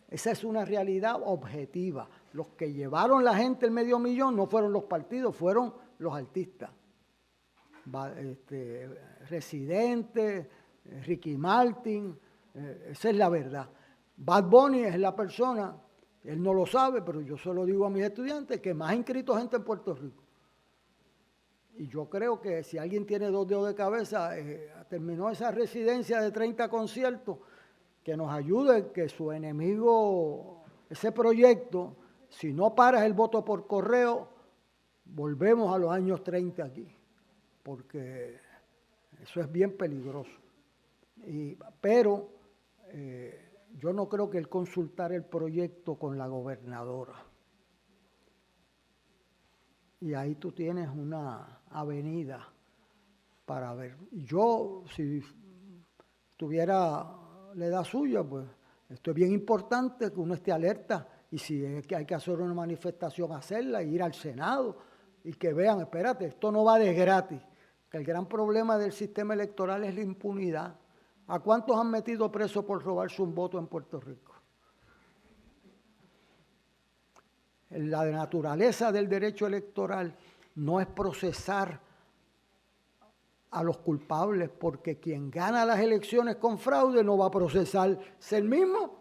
Esa es una realidad objetiva. Los que llevaron la gente, el 500,000, no fueron los partidos, fueron los artistas. Residente, Ricky Martin, esa es la verdad. Bad Bunny es la persona, él no lo sabe, pero yo se lo digo a mis estudiantes, que más ha inscrito gente en Puerto Rico. Y yo creo que si alguien tiene 2 dedos de cabeza, terminó esa residencia de 30 conciertos, que nos ayude, que su enemigo, ese proyecto, si no paras el voto por correo, volvemos a los años 30 aquí, porque eso es bien peligroso. Pero yo no creo que él consultara el proyecto con la gobernadora. Y ahí tú tienes una avenida para ver. Yo, si tuviera la edad suya, pues esto es bien importante que uno esté alerta y si es que hay que hacer una manifestación, hacerla, ir al Senado y que vean, espérate, esto no va de gratis, que el gran problema del sistema electoral es la impunidad. ¿A cuántos han metido presos por robarse un voto en Puerto Rico? La naturaleza del derecho electoral no es procesar a los culpables, porque quien gana las elecciones con fraude no va a procesarse el mismo.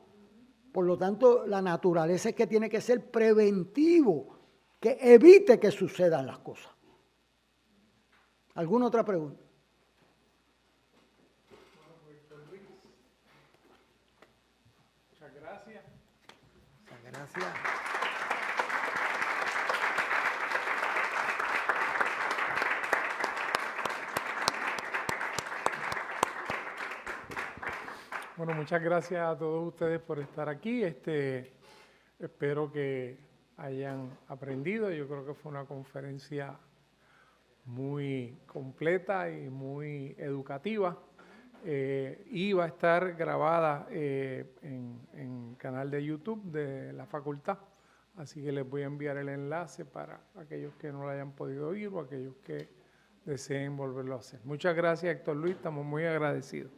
Por lo tanto, la naturaleza es que tiene que ser preventivo. que evite que sucedan las cosas. ¿Alguna otra pregunta? Muchas gracias. Muchas gracias. Bueno, muchas gracias a todos ustedes por estar aquí. Espero que hayan aprendido. Yo creo que fue una conferencia muy completa y muy educativa. Y va a estar grabada en el canal de YouTube de la facultad. Así que les voy a enviar el enlace para aquellos que no lo hayan podido oír o aquellos que deseen volverlo a hacer. Muchas gracias, Héctor Luis. Estamos muy agradecidos.